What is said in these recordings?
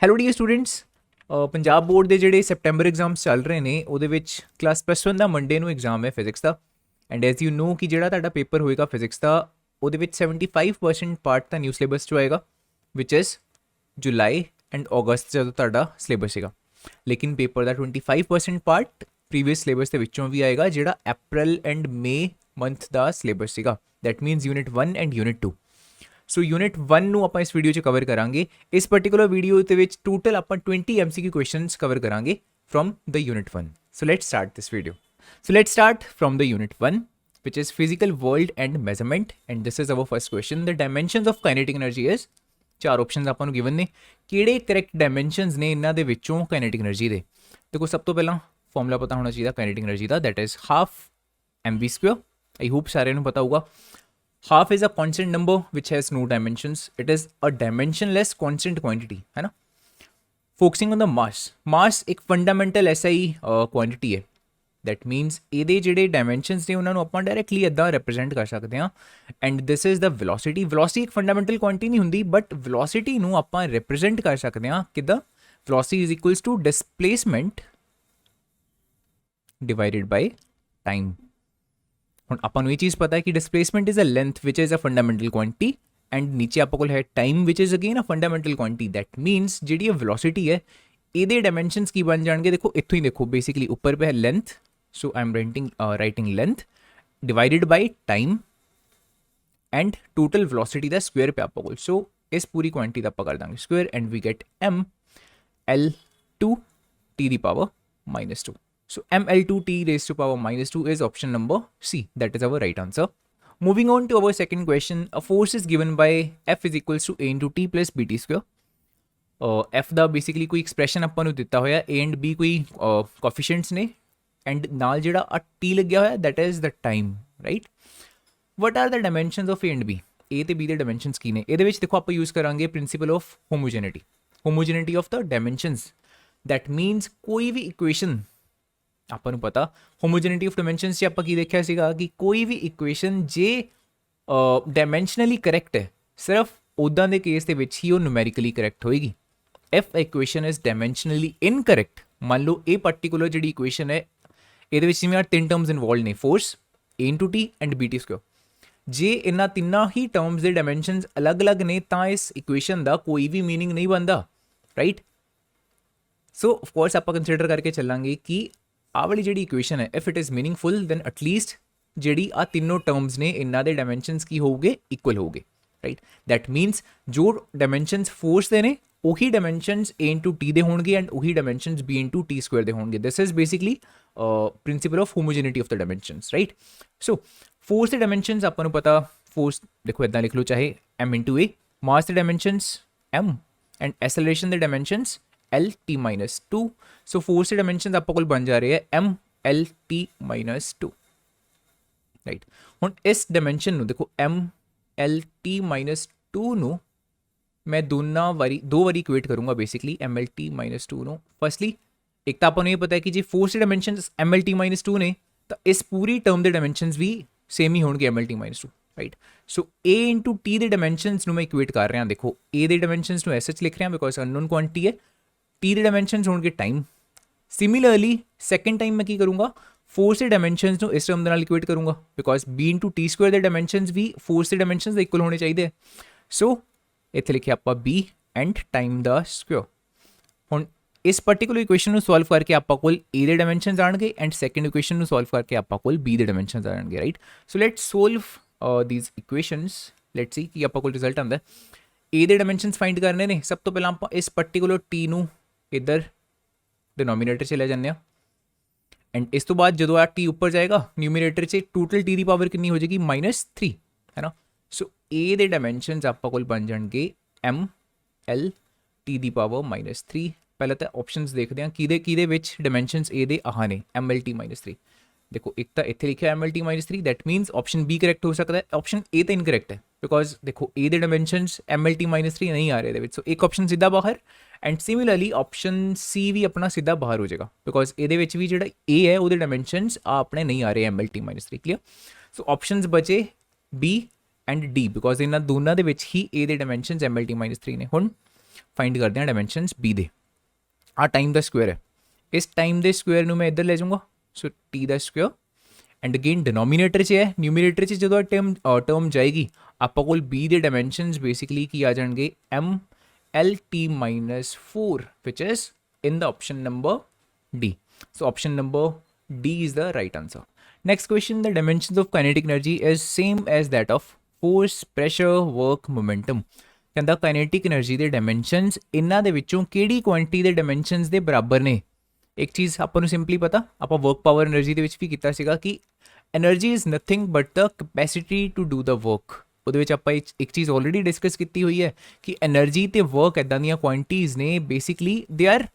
Hello dear students, Punjab board ਦੇ ਜਿਹੜੇ September exams ਚੱਲ ਰਹੇ ਨੇ ਉਹਦੇ ਵਿੱਚ ਕਲਾਸ +1 ਦਾ ਮੰਡੇ ਨੂੰ ਐਗਜ਼ਾਮ ਹੈ ਫਿਜ਼ਿਕਸ ਦਾ। ਐਂਡ ਐਜ਼ ਯੂ ਨੋ ਕਿ ਜਿਹੜਾ ਤੁਹਾਡਾ ਪੇਪਰ ਹੋਏਗਾ ਫਿਜ਼ਿਕਸ ਦਾ ਉਹਦੇ ਵਿੱਚ 75% ਪਾਰਟ ਤਾਂ ਨਿਊ ਸਿਲੇਬਸ 'ਚੋਂ ਆਏਗਾ ਵਿਚ ਇਜ਼ ਜੁਲਾਈ ਐਂਡ ਅਗਸਤ ਜਦੋਂ ਤੁਹਾਡਾ ਸਿਲੇਬਸ ਸੀਗਾ। ਲੇਕਿਨ ਪੇਪਰ ਦਾ 25% ਪਾਰਟ ਪ੍ਰੀਵੀਅਸ ਸਿਲੇਬਸ ਦੇ ਵਿੱਚੋਂ ਵੀ ਆਏਗਾ ਜਿਹੜਾ ਅਪ੍ਰੈਲ ਐਂਡ ਮੇ ਮੰਥ ਦਾ ਸਿਲੇਬਸ ਸੀਗਾ। That means unit 1 and unit 2। So unit 1 ਨੂੰ ਆਪਾਂ ਇਸ ਵੀਡੀਓ 'ਚ ਕਵਰ ਕਰਾਂਗੇ। ਇਸ ਪਰਟੀਕੂਲਰ ਵੀਡੀਓ ਦੇ ਵਿੱਚ ਟੋਟਲ ਆਪਾਂ 20 MCQ ਕੁਐਸਚਨਸ ਕਵਰ ਕਰਾਂਗੇ from the unit 1। So let's start this video. So let's start from the unit 1 which is physical world and measurement, and this is our first question. The dimensions of kinetic energy is ਚਾਰ options ਆਪਾਂ ਨੂੰ given ਨੇ। ਕਿਹੜੇ correct ਡਾਇਮੈਂਸ਼ਨਸ ਨੇ ਇਹਨਾਂ ਦੇ ਵਿੱਚੋਂ kinetic energy ਦੇ? ਦੇਖੋ ਸਭ ਤੋਂ ਪਹਿਲਾਂ ਫਾਰਮੂਲਾ ਪਤਾ ਹੋਣਾ ਚਾਹੀਦਾ ਕਾਈਨੈਟਿਕ એનર્ਜੀ ਦਾ, that is half mv²। I hope ਸਾਰਿਆਂ ਨੂੰ ਪਤਾ ਹੋਊਗਾ। Half is a constant number which has no dimensions. It is a dimensionless constant quantity, है ना। फोकसिंग ऑन द मास एक फंडामेंटल SI क्वांटिटी है। दैट मीनस ये ਜਿਹੜੇ ਡਾਇਮੈਂਸ਼ਨਸ ਨੇ ਉਹਨਾਂ ਨੂੰ ਆਪਾਂ ਡਾਇਰੈਕਟਲੀ ਇੱਦਾਂ ਰਿਪਰੈਜ਼ੈਂਟ ਕਰ ਸਕਦੇ ਹਾਂ। And this is the velocity. Velocity ਇੱਕ ਫੰਡਾਮੈਂਟਲ ਕੁਆਂਟੀਟੀ ਨਹੀਂ ਹੁੰਦੀ, ਬਟ ਵੈਲੋਸਿਟੀ ਨੂੰ ਆਪਾਂ ਰਿਪਰੈਜ਼ੈਂਟ ਕਰ ਸਕਦੇ ਹਾਂ ਕਿੱਦਾਂ? Velocity is equals to displacement divided by time. ਹੁਣ ਆਪਾਂ ਨੂੰ ਇਹ ਚੀਜ਼ ਪਤਾ ਹੈ ਕਿ displacement is a length which is a fundamental quantity and ਨੀਚੇ ਆਪਾਂ ਕੋਲ ਹੈ time which is again a fundamental quantity. That means ਜਿਹੜੀ ਇਹ ਵੈਲੋਸਿਟੀ ਹੈ ਇਹਦੇ ਡਾਇਮੈਂਸ਼ਨਸ ਕੀ ਬਣ ਜਾਣਗੇ? ਦੇਖੋ ਇੱਥੋਂ ਹੀ ਦੇਖੋ, ਬੇਸਿਕਲੀ ਉੱਪਰ ਪੇ ਹੈ length, so I am writing length divided by time and total velocity ਦਾ ਸਕੁਅਰ ਪੇ ਆਪਾਂ ਕੋਲ। ਸੋ ਇਸ ਪੂਰੀ ਕੁਆਂਟੀਟੀ ਦਾ ਆਪਾਂ ਕਰ ਦਾਂਗੇ square and we get mL2 t ਦੀ power -2. So mL2t raised to power -2 is option number C. That is our right answer. Moving on to our second question. A force is given by F is equals to A into T plus BT square. F the basically ਕੋਈ expression ਆਪਾਂ ਨੂੰ ਦਿੱਤਾ ਹੋਇਆ, A and B ਕੋਈ coefficients ਨੇ and ਨਾਲ ਜਿਹੜਾ ਆ T ਲੱਗਿਆ ਹੋਇਆ that is the time, right? What are the dimensions of A and B? A ਤੇ B ਦੇ dimensions ਕੀ ਨੇ? ਇਹਦੇ ਵਿੱਚ ਦੇਖੋ ਆਪਾਂ use ਕਰਾਂਗੇ principle of homogeneity. Homogeneity of the dimensions. That means ਕੋਈ ਵੀ equation ਆਪਾਂ ਨੂੰ ਪਤਾ ਹੋਮੋਜੈਨਿਟੀ ਆਫ ਡਾਇਮੈਂਸ਼ਨਸ 'ਚ ਆਪਾਂ ਕੀ ਦੇਖਿਆ ਸੀਗਾ ਕਿ ਕੋਈ ਵੀ ਇਕੁਏਸ਼ਨ ਜੇ ਡਾਇਮੈਂਸ਼ਨਲੀ ਕਰੈਕਟ ਹੈ ਸਿਰਫ ਉੱਦਾਂ ਦੇ ਕੇਸ ਦੇ ਵਿੱਚ ਹੀ ਉਹ ਨੂਮੈਰੀਕਲੀ ਕਰੈਕਟ ਹੋਏਗੀ। ਇਫ ਇਕੁਏਸ਼ਨ ਇਜ਼ ਡਾਇਮੈਂਸ਼ਨਲੀ ਇਨਕਰੈਕਟ, ਮੰਨ ਲਓ ਇਹ ਪਰਟੀਕੂਲਰ ਜਿਹੜੀ ਇਕੁਏਸ਼ਨ ਹੈ ਇਹਦੇ ਵਿੱਚ ਜਿਵੇਂ ਤਿੰਨ ਟਰਮਸ ਇਨਵੋਲਵ ਨੇ, force A into T and BT square. ਜੇ ਇਹਨਾਂ ਤਿੰਨਾਂ ਹੀ ਟਰਮਸ ਦੇ ਡਾਇਮੈਂਸ਼ਨਸ ਅਲੱਗ-ਅਲੱਗ ਨੇ ਤਾਂ ਇਸ ਇਕੁਏਸ਼ਨ ਦਾ ਕੋਈ ਵੀ ਮੀਨਿੰਗ ਨਹੀਂ ਬਣਦਾ, ਰਾਈਟ। ਸੋ ਆਫਕੋਰਸ ਆਪਾਂ ਕੰਸੀਡਰ ਕਰਕੇ ਚੱਲਾਂਗੇ ਕਿ ਆਹ ਵਾਲੀ ਜਿਹੜੀ ਇਕੁਏਸ਼ਨ ਹੈ if it is meaningful then at least ਜਿਹੜੀ ਆ ਤਿੰਨੋਂ ਟਰਮਸ ਨੇ ਇਹਨਾਂ ਦੇ ਡਾਇਮੈਂਸ਼ਨਸ ਕੀ ਹੋਊਗੇ? ਇਕੁਅਲ ਹੋਊਗੇ, ਰਾਈਟ। ਦੈਟ ਮੀਨਸ ਜੋ ਡਾਇਮੈਂਸ਼ਨਸ ਫੋਰਸ ਦੇ ਨੇ ਉਹੀ ਡਾਇਮੈਂਸ਼ਨਸ A into T ਦੇ ਹੋਣਗੇ ਐਂਡ ਉਹੀ dimensions B into T square ਦੇ ਹੋਣਗੇ। This is basically principle of homogeneity of the dimensions, right. So force ਦੇ ਡਾਇਮੈਂਸ਼ਨਸ ਆਪਾਂ ਨੂੰ ਪਤਾ, ਫੋਰਸ ਦੇਖੋ ਇੱਦਾਂ ਲਿਖ ਲਓ ਚਾਹੇ M into A, ਮਾਸ ਦੇ ਡਾਇਮੈਂਸ਼ਨਸ M ਐਂਡ ਐਸਲਰੇਸ਼ਨ ਦੇ ਡਾਇਮੈਂਸ਼ਨਸ LT -2. ਸੋ ਫੋਰਸ ਦੇ ਡਾਇਮੈਂਸ਼ਨਸ ਆਪਾਂ ਕੋਲ ਬਣ ਜਾ ਰਹੇ ਹੈ MLT -2, ਰਾਈਟ। ਹੁਣ ਇਸ ਡਾਇਮੈਂਸ਼ਨ ਨੂੰ ਦੇਖੋ MLT -2 ਨੂੰ ਮੈਂ ਦੋ ਵਾਰੀ ਇਕੁਏਟ ਕਰੂੰਗਾ ਬੇਸਿਕਲੀ MLT -2 ਨੂੰ। ਫਸਟਲੀ ਇੱਕ ਤਾਂ ਆਪਾਂ ਨੂੰ ਇਹ ਪਤਾ ਹੈ ਕਿ ਜੇ ਫੋਰਸ ਦੇ ਡਾਇਮੈਂਸ਼ਨਸ MLT -2 ਨੇ ਤਾਂ ਇਸ ਪੂਰੀ ਟਰਮ ਦੇ ਡਾਇਮੈਂਸ਼ਨਸ ਵੀ ਸੇਮ ਹੀ ਹੋਣਗੇ MLT -2, right. So A into T ਦੇ ਡਾਇਮੈਂਸ਼ਨਸ ਨੂੰ ਮੈਂ ਇਕੁਏਟ ਕਰ ਰਿਹਾ। ਦੇਖੋ A ਦੇ ਡਾਇਮੈਂਸ਼ਨਸ ਨੂੰ ਐਸ ਲਿਖ ਰਿਹਾ ਬਿਕੋਜ਼ ਅਨਨੋਨ ਕੁਆਂਟੀਟੀ ਹੈ। T ਦੇ ਡਾਇਮੈਂਸ਼ਨਸ ਹੋਣਗੇ ਟਾਈਮ। ਸਿਮਿਲਰਲੀ ਸੈਕੰਡ ਟਾਈਮ ਮੈਂ ਕੀ ਕਰੂੰਗਾ? ਫੋਰਸ ਦੇ ਡਾਇਮੈਂਸ਼ਨਸ ਨੂੰ ਇਸ ਟਰਮ ਦੇ ਨਾਲ ਇਕੁਏਟ ਕਰੂੰਗਾ because B into T square ਦੇ ਡਾਇਮੈਂਸ਼ਨਸ ਵੀ ਫੋਰਸ ਦੇ ਡਾਇਮੈਂਸ਼ਨਸ ਦੇ ਇਕੁਅਲ ਹੋਣੇ ਚਾਹੀਦੇ। ਸੋ ਇੱਥੇ ਲਿਖਿਆ ਆਪਾਂ B ਐਂਡ ਟਾਈਮ ਦਾ ਸਕੁਅਰ। ਹੁਣ ਇਸ ਪਰਟੀਕੂਲਰ ਇਕੁਏਸ਼ਨ ਨੂੰ ਸੋਲਵ ਕਰਕੇ ਆਪਾਂ ਕੋਲ A ਦੇ ਡਾਇਮੈਂਸ਼ਨਸ ਆਣਗੇ ਐਂਡ ਸੈਕੰਡ ਇਕੁਏਸ਼ਨ ਨੂੰ ਸੋਲਵ ਕਰਕੇ ਆਪਾਂ ਕੋਲ B ਦੇ ਡਾਇਮੈਂਸ਼ਨਸ ਆਣਗੇ, right. So let's solve these equations. Let's see ਕੀ ਆਪਾਂ ਕੋਲ ਰਿਜ਼ਲਟ ਆਉਂਦਾ। A ਦੇ ਡਾਇਮੈਂਸ਼ਨਸ ਫਾਈਂਡ ਕਰਨੇ ਨੇ। ਸਭ ਤੋਂ ਪਹਿਲਾਂ ਆਪਾਂ ਇਸ ਪਰਟੀਕੂਲਰ T ਨੂੰ ਇੱਧਰ ਡਿਨੋਮੀਨੇਟਰ 'ਚ ਲੈ ਜਾਂਦੇ ਹਾਂ ਐਂਡ ਇਸ ਤੋਂ ਬਾਅਦ ਜਦੋਂ ਆ T ਉੱਪਰ ਜਾਏਗਾ ਨਿਊਮੀਨੇਟਰ 'ਚ ਟੋਟਲ T ਦੀ ਪਾਵਰ ਕਿੰਨੀ ਹੋ ਜਾਏਗੀ? -3, ਹੈ ਨਾ। ਸੋ A ਦੇ ਡਾਇਮੈਂਸ਼ਨਸ ਆਪਾਂ ਕੋਲ ਬਣ ਜਾਣਗੇ MLT ਦੀ ਪਾਵਰ -3। ਪਹਿਲਾਂ ਤਾਂ ਆਪਸ਼ਨਸ ਦੇਖਦੇ ਹਾਂ ਕਿਹਦੇ ਵਿੱਚ ਡਾਇਮੈਂਸ਼ਨਸ A ਦੇ ਆਹ ਨੇ MLT -3। ਦੇਖੋ ਇੱਕ ਤਾਂ ਇੱਥੇ ਲਿਖਿਆ MLT -3, that means option B correct ਹੋ ਸਕਦਾ ਹੈ। ਆਪਸ਼ਨ A ਤਾਂ ਇਨਕਰੈਕਟ ਹੈ ਬਿਕੋਜ਼ ਦੇਖੋ A ਦੇ ਡਾਇਮੈਂਸ਼ਨਸ MLT -3 ਨਹੀਂ ਆ ਰਹੇ ਇਹਦੇ ਵਿੱਚ। ਸੋ ਇੱਕ ਆਪਸ਼ਨ ਸਿੱਧਾ ਬਾਹਰ ਐਂਡ ਸਿਮਿਲਰਲੀ ਆਪਸ਼ਨ C ਵੀ ਆਪਣਾ ਸਿੱਧਾ ਬਾਹਰ ਹੋ ਜਾਏਗਾ ਬਿਕੋਜ਼ ਇਹਦੇ ਵਿੱਚ ਵੀ ਜਿਹੜਾ A ਹੈ ਉਹਦੇ ਡਾਇਮੈਂਸ਼ਨਸ ਆਪਣੇ ਨਹੀਂ ਆ ਰਹੇ MLT -3, ਕਲੀਅਰ। ਸੋ ਆਪਸ਼ਨਸ ਬਚੇ B ਐਂਡ D ਬਿਕੋਜ਼ ਇਹਨਾਂ ਦੋਨਾਂ ਦੇ ਵਿੱਚ ਹੀ A ਦੇ ਡਾਇਮੈਂਸ਼ਨਸ MLT -3 ਨੇ। ਹੁਣ फाइंड करते हैं डायमेंशनस बी दे। आ टाइम द स्क्वायर है, इस टाइम के स्क्वायर में मैं इधर ले जाऊँगा, so T the square and again denominator 'ਚ है, न्यूमीनेटर 'ਚ जो टर्म जाएगी ਆਪਾਂ ਕੋਲ b ਦੇ ਡਾਇਮੈਂਸ਼ਨਸ ਬੇਸਿਕਲੀ ਕੀ ਆ ਜਾਣਗੇ m l t minus 4 which is in the option number D. So option number D is the right answer. Next question, the dimensions of kinetic energy is same as that of force, pressure, work, momentum. ਕਹਿੰਦਾ kinetic energy ਦੇ dimensions ਇਹਨਾਂ ਦੇ ਵਿੱਚੋਂ ਕਿਹੜੀ quantity ਦੇ dimensions ਦੇ ਬਰਾਬਰ ਨੇ। ਇੱਕ ਚੀਜ਼ ਆਪਾਂ ਨੂੰ ਸਿੰਪਲੀ ਪਤਾ, ਆਪਾਂ ਵਰਕ ਪਾਵਰ એનર્ਜੀ ਦੇ ਵਿੱਚ ਵੀ ਕੀਤਾ ਸੀਗਾ ਕਿ energy is nothing but the capacity to do the work. ਉਹਦੇ ਵਿੱਚ ਆਪਾਂ ਇੱਕ ਚੀਜ਼ ਆਲਰੇਡੀ ਡਿਸਕਸ ਕੀਤੀ ਹੋਈ ਹੈ ਕਿ એનર્ਜੀ ਤੇ ਵਰਕ ਇੱਦਾਂ ਦੀਆਂ ਕੁਆਂਟੀਟੀਜ਼ ਨੇ, basically they are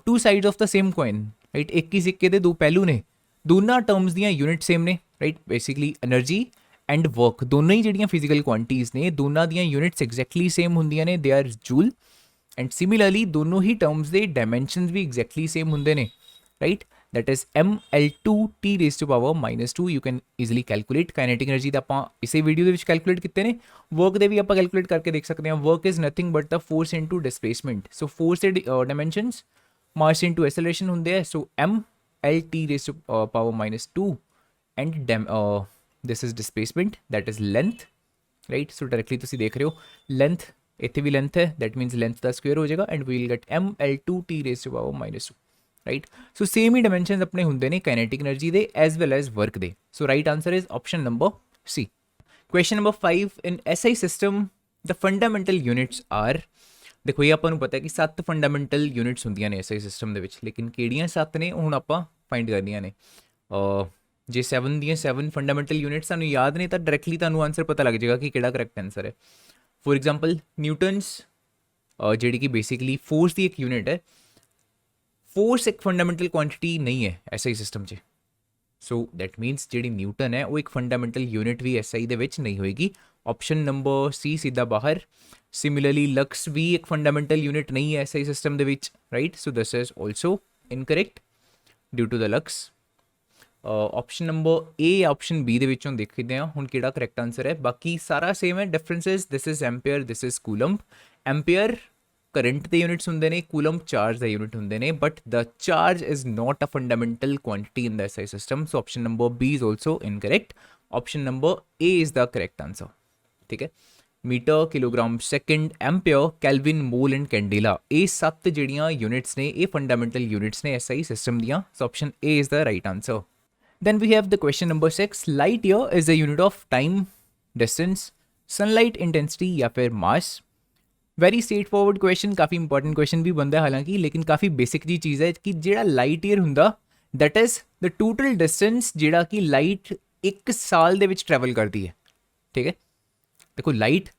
two sides of the same coin, right. ਇੱਕ ਹੀ ਸਿੱਕੇ ਦੇ ਦੋ ਪਹਿਲੂ ਨੇ, ਦੋਨਾਂ ਟਰਮਸ ਦੀਆਂ ਯੂਨਿਟ ਸੇਮ ਨੇ, right. Basically energy and work ਦੋਨੋਂ ਹੀ ਜਿਹੜੀਆਂ ਫਿਜ਼ੀਕਲ ਕੁਆਂਟੀਟੀਜ਼ ਨੇ, ਦੋਨਾਂ ਦੀਆਂ ਯੂਨਿਟਸ ਐਗਜ਼ੈਕਟਲੀ ਸੇਮ ਹੁੰਦੀਆਂ ਨੇ, they are Joule. And similarly ਦੋਨੋਂ ਹੀ ਟਰਮਸ ਦੇ ਡਾਇਮੈਂਸ਼ਨਸ ਵੀ ਐਗਜ਼ੈਕਟਲੀ ਸੇਮ ਹੁੰਦੇ ਨੇ, right. that is ml2 t raised to power minus 2 you can easily calculate। kinetic energy ਦਾ ਆਪਾਂ ਇਸੇ ਵੀਡੀਓ ਦੇ ਵਿੱਚ ਕੈਲਕੂਲੇਟ ਕੀਤੇ ਨੇ, ਵਰਕ ਦੇ ਵੀ ਆਪਾਂ ਕੈਲਕੂਲੇਟ ਕਰਕੇ ਦੇਖ ਸਕਦੇ ਹਾਂ। Work is nothing but the force into displacement. So force ਦੇ ਡਾਇਮੈਂਸ਼ਨਸ ਮਾਸ ਇਨਟੂ ਐਸਲਰੇਸ਼ਨ ਹੁੰਦੇ ਆ। ਸੋ mlt raised to power minus 2 and this is displacement, that is length, right। so directly ਤੁਸੀਂ ਦੇਖ ਰਹੇ ਹੋ length, ਇੱਥੇ ਵੀ length ਹੈ, that means length the square ਹੋ ਜਾਏਗਾ and we will get ml2 t raised to power minus 2, right। so same he dimensions अपने होंगे ने kinetic energy they as well as work they. so right answer is option number C। question number 5, in SI system the fundamental units are, देखो ये ਆਪਾਂ ਨੂੰ ਪਤਾ ਹੈ ਕਿ 7 ਫੰਡਾਮੈਂਟਲ ਯੂਨਿਟਸ ਹੁੰਦੀਆਂ ਨੇ SI ਸਿਸਟਮ ਦੇ ਵਿੱਚ, ਲੇਕਿਨ ਕਿਹੜੀਆਂ 7 ਨੇ ਹੁਣ ਆਪਾਂ ਫਾਈਂਡ ਕਰਨੀਆਂ ਨੇ। ਜੇ 7 ਦੀਆਂ 7 ਫੰਡਾਮੈਂਟਲ ਯੂਨਿਟਸ ਤੁਹਾਨੂੰ ਯਾਦ ਨੇ ਤਾਂ ਡਾਇਰੈਕਟਲੀ ਤੁਹਾਨੂੰ ਆਨਸਰ ਪਤਾ ਲੱਗ ਜਾਏਗਾ ਕਿ ਕਿਹੜਾ ਕਰੈਕਟ ਆਨਸਰ ਹੈ। ਫੋਰ ਐਗਜ਼ਾਮਪਲ ਨਿਊਟਨਸ, ਜਿਹੜੀ ਕਿ ਬੇਸਿਕਲੀ ਫੋਰਸ ਦੀ ਇੱਕ ਯੂਨਿਟ ਹੈ। फोर्स एक फंडामेंटल क्वांटिटी नहीं है SI सिस्टम 'ਚ, सो दैट मीनस ਜਿਹੜੀ ਨਿਊਟਨ ਹੈ ਉਹ ਇੱਕ ਫੰਡਾਮੈਂਟਲ ਯੂਨਿਟ ਵੀ SI ਦੇ ਵਿੱਚ ਨਹੀਂ ਹੋਏਗੀ। ਆਪਸ਼ਨ ਨੰਬਰ C ਸਿੱਧਾ ਬਾਹਰ। ਸਿਮਿਲਰਲੀ ਲਕਸ ਵੀ ਇੱਕ ਫੰਡਾਮੈਂਟਲ ਯੂਨਿਟ ਨਹੀਂ ਹੈ SI ਸਿਸਟਮ ਦੇ ਵਿੱਚ, right. So this is also incorrect due to the lux. Option number A option B ਦੇ ਵਿੱਚੋਂ ਦੇਖਦੇ ਹਾਂ ਹੁਣ ਕਿਹੜਾ ਕਰੈਕਟ ਆਨਸਰ ਹੈ। ਬਾਕੀ ਸਾਰਾ ਸੇਮ ਹੈ, differences this is ampere, this is coulomb. Ampere current ਦੇ यूनिट्स ਹੁੰਦੇ ਨੇ, ਕੂਲੰਬ ਚਾਰਜ ਦੇ यूनिट ਹੁੰਦੇ ਨੇ, but the charge is not a fundamental quantity in the SI system। so option number B is also incorrect। option number A is the correct answer। ठीक है, metre, kilogram, second, ampere, kelvin, mole and candela, ये 7 ਜਿਹੜੀਆਂ units ने, ये fundamental units ने SI system ਦੀਆਂ। so option A is the right answer। then we have the question number 6, light year is the unit of time, distance, sunlight intensity या फिर mass। Very straightforward question, ਕਾਫੀ important question ਵੀ ਬਣਦਾ ਹਾਲਾਂਕਿ, ਲੇਕਿਨ ਕਾਫੀ basic ਜੀ ਚੀਜ਼ ਹੈ ਕਿ ਜਿਹੜਾ ਲਾਈਟ ਈਅਰ ਹੁੰਦਾ that is the total distance ਜਿਹੜਾ ਕਿ ਲਾਈਟ ਇੱਕ ਸਾਲ ਦੇ ਵਿੱਚ ਟਰੈਵਲ ਕਰਦੀ ਹੈ। ਠੀਕ ਹੈ, ਦੇਖੋ ਲਾਈਟ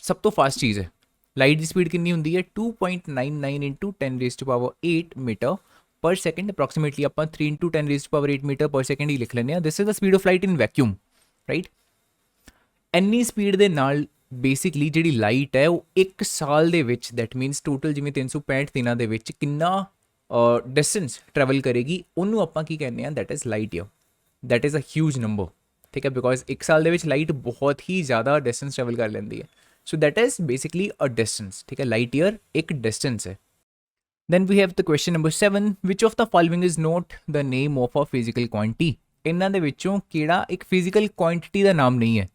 ਸਭ ਤੋਂ ਫਾਸਟ ਚੀਜ਼ ਹੈ। ਲਾਈਟ ਦੀ ਸਪੀਡ ਕਿੰਨੀ ਹੁੰਦੀ ਹੈ 2.99 into 10 raised to power 8 metre per second. Approximately ਆਪਾਂ 3 into 10 raised to power 8 metre per second ਹੀ ਲਿਖ ਲੈਂਦੇ ਹਾਂ। This is the speed of light in vacuum, right. ਇੰਨੀ ਸਪੀਡ ਦੇ ਨਾਲ ਬੇਸਿਕਲੀ ਜਿਹੜੀ ਲਾਈਟ ਹੈ ਉਹ ਇੱਕ ਸਾਲ ਦੇ ਵਿੱਚ, ਦੈਟ ਮੀਨਸ ਟੋਟਲ ਜਿਵੇਂ 365 ਦਿਨਾਂ ਦੇ ਵਿੱਚ ਕਿੰਨਾ ਡਿਸਟੈਂਸ ਟਰੈਵਲ ਕਰੇਗੀ, ਉਹਨੂੰ ਆਪਾਂ ਕੀ ਕਹਿੰਦੇ ਹਾਂ, that is light year. That is a huge number, ਠੀਕ ਹੈ, ਬਿਕੋਜ਼ ਇੱਕ ਸਾਲ ਦੇ ਵਿੱਚ ਲਾਈਟ ਬਹੁਤ ਹੀ ਜ਼ਿਆਦਾ ਡਿਸਟੈਂਸ ਟਰੈਵਲ ਕਰ ਲੈਂਦੀ ਹੈ। So that is basically a distance, ਠੀਕ ਹੈ, ਲਾਈਟ ਈਅਰ ਇੱਕ ਡਿਸਟੈਂਸ ਹੈ। then we have the question number 7, which of the following is not the name of a physical quantity। ਇਹਨਾਂ ਦੇ ਵਿੱਚੋਂ ਕਿਹੜਾ ਇੱਕ ਫਿਜ਼ੀਕਲ ਕੁਆਂਟੀਟੀ ਦਾ ਨਾਮ ਨਹੀਂ ਹੈ?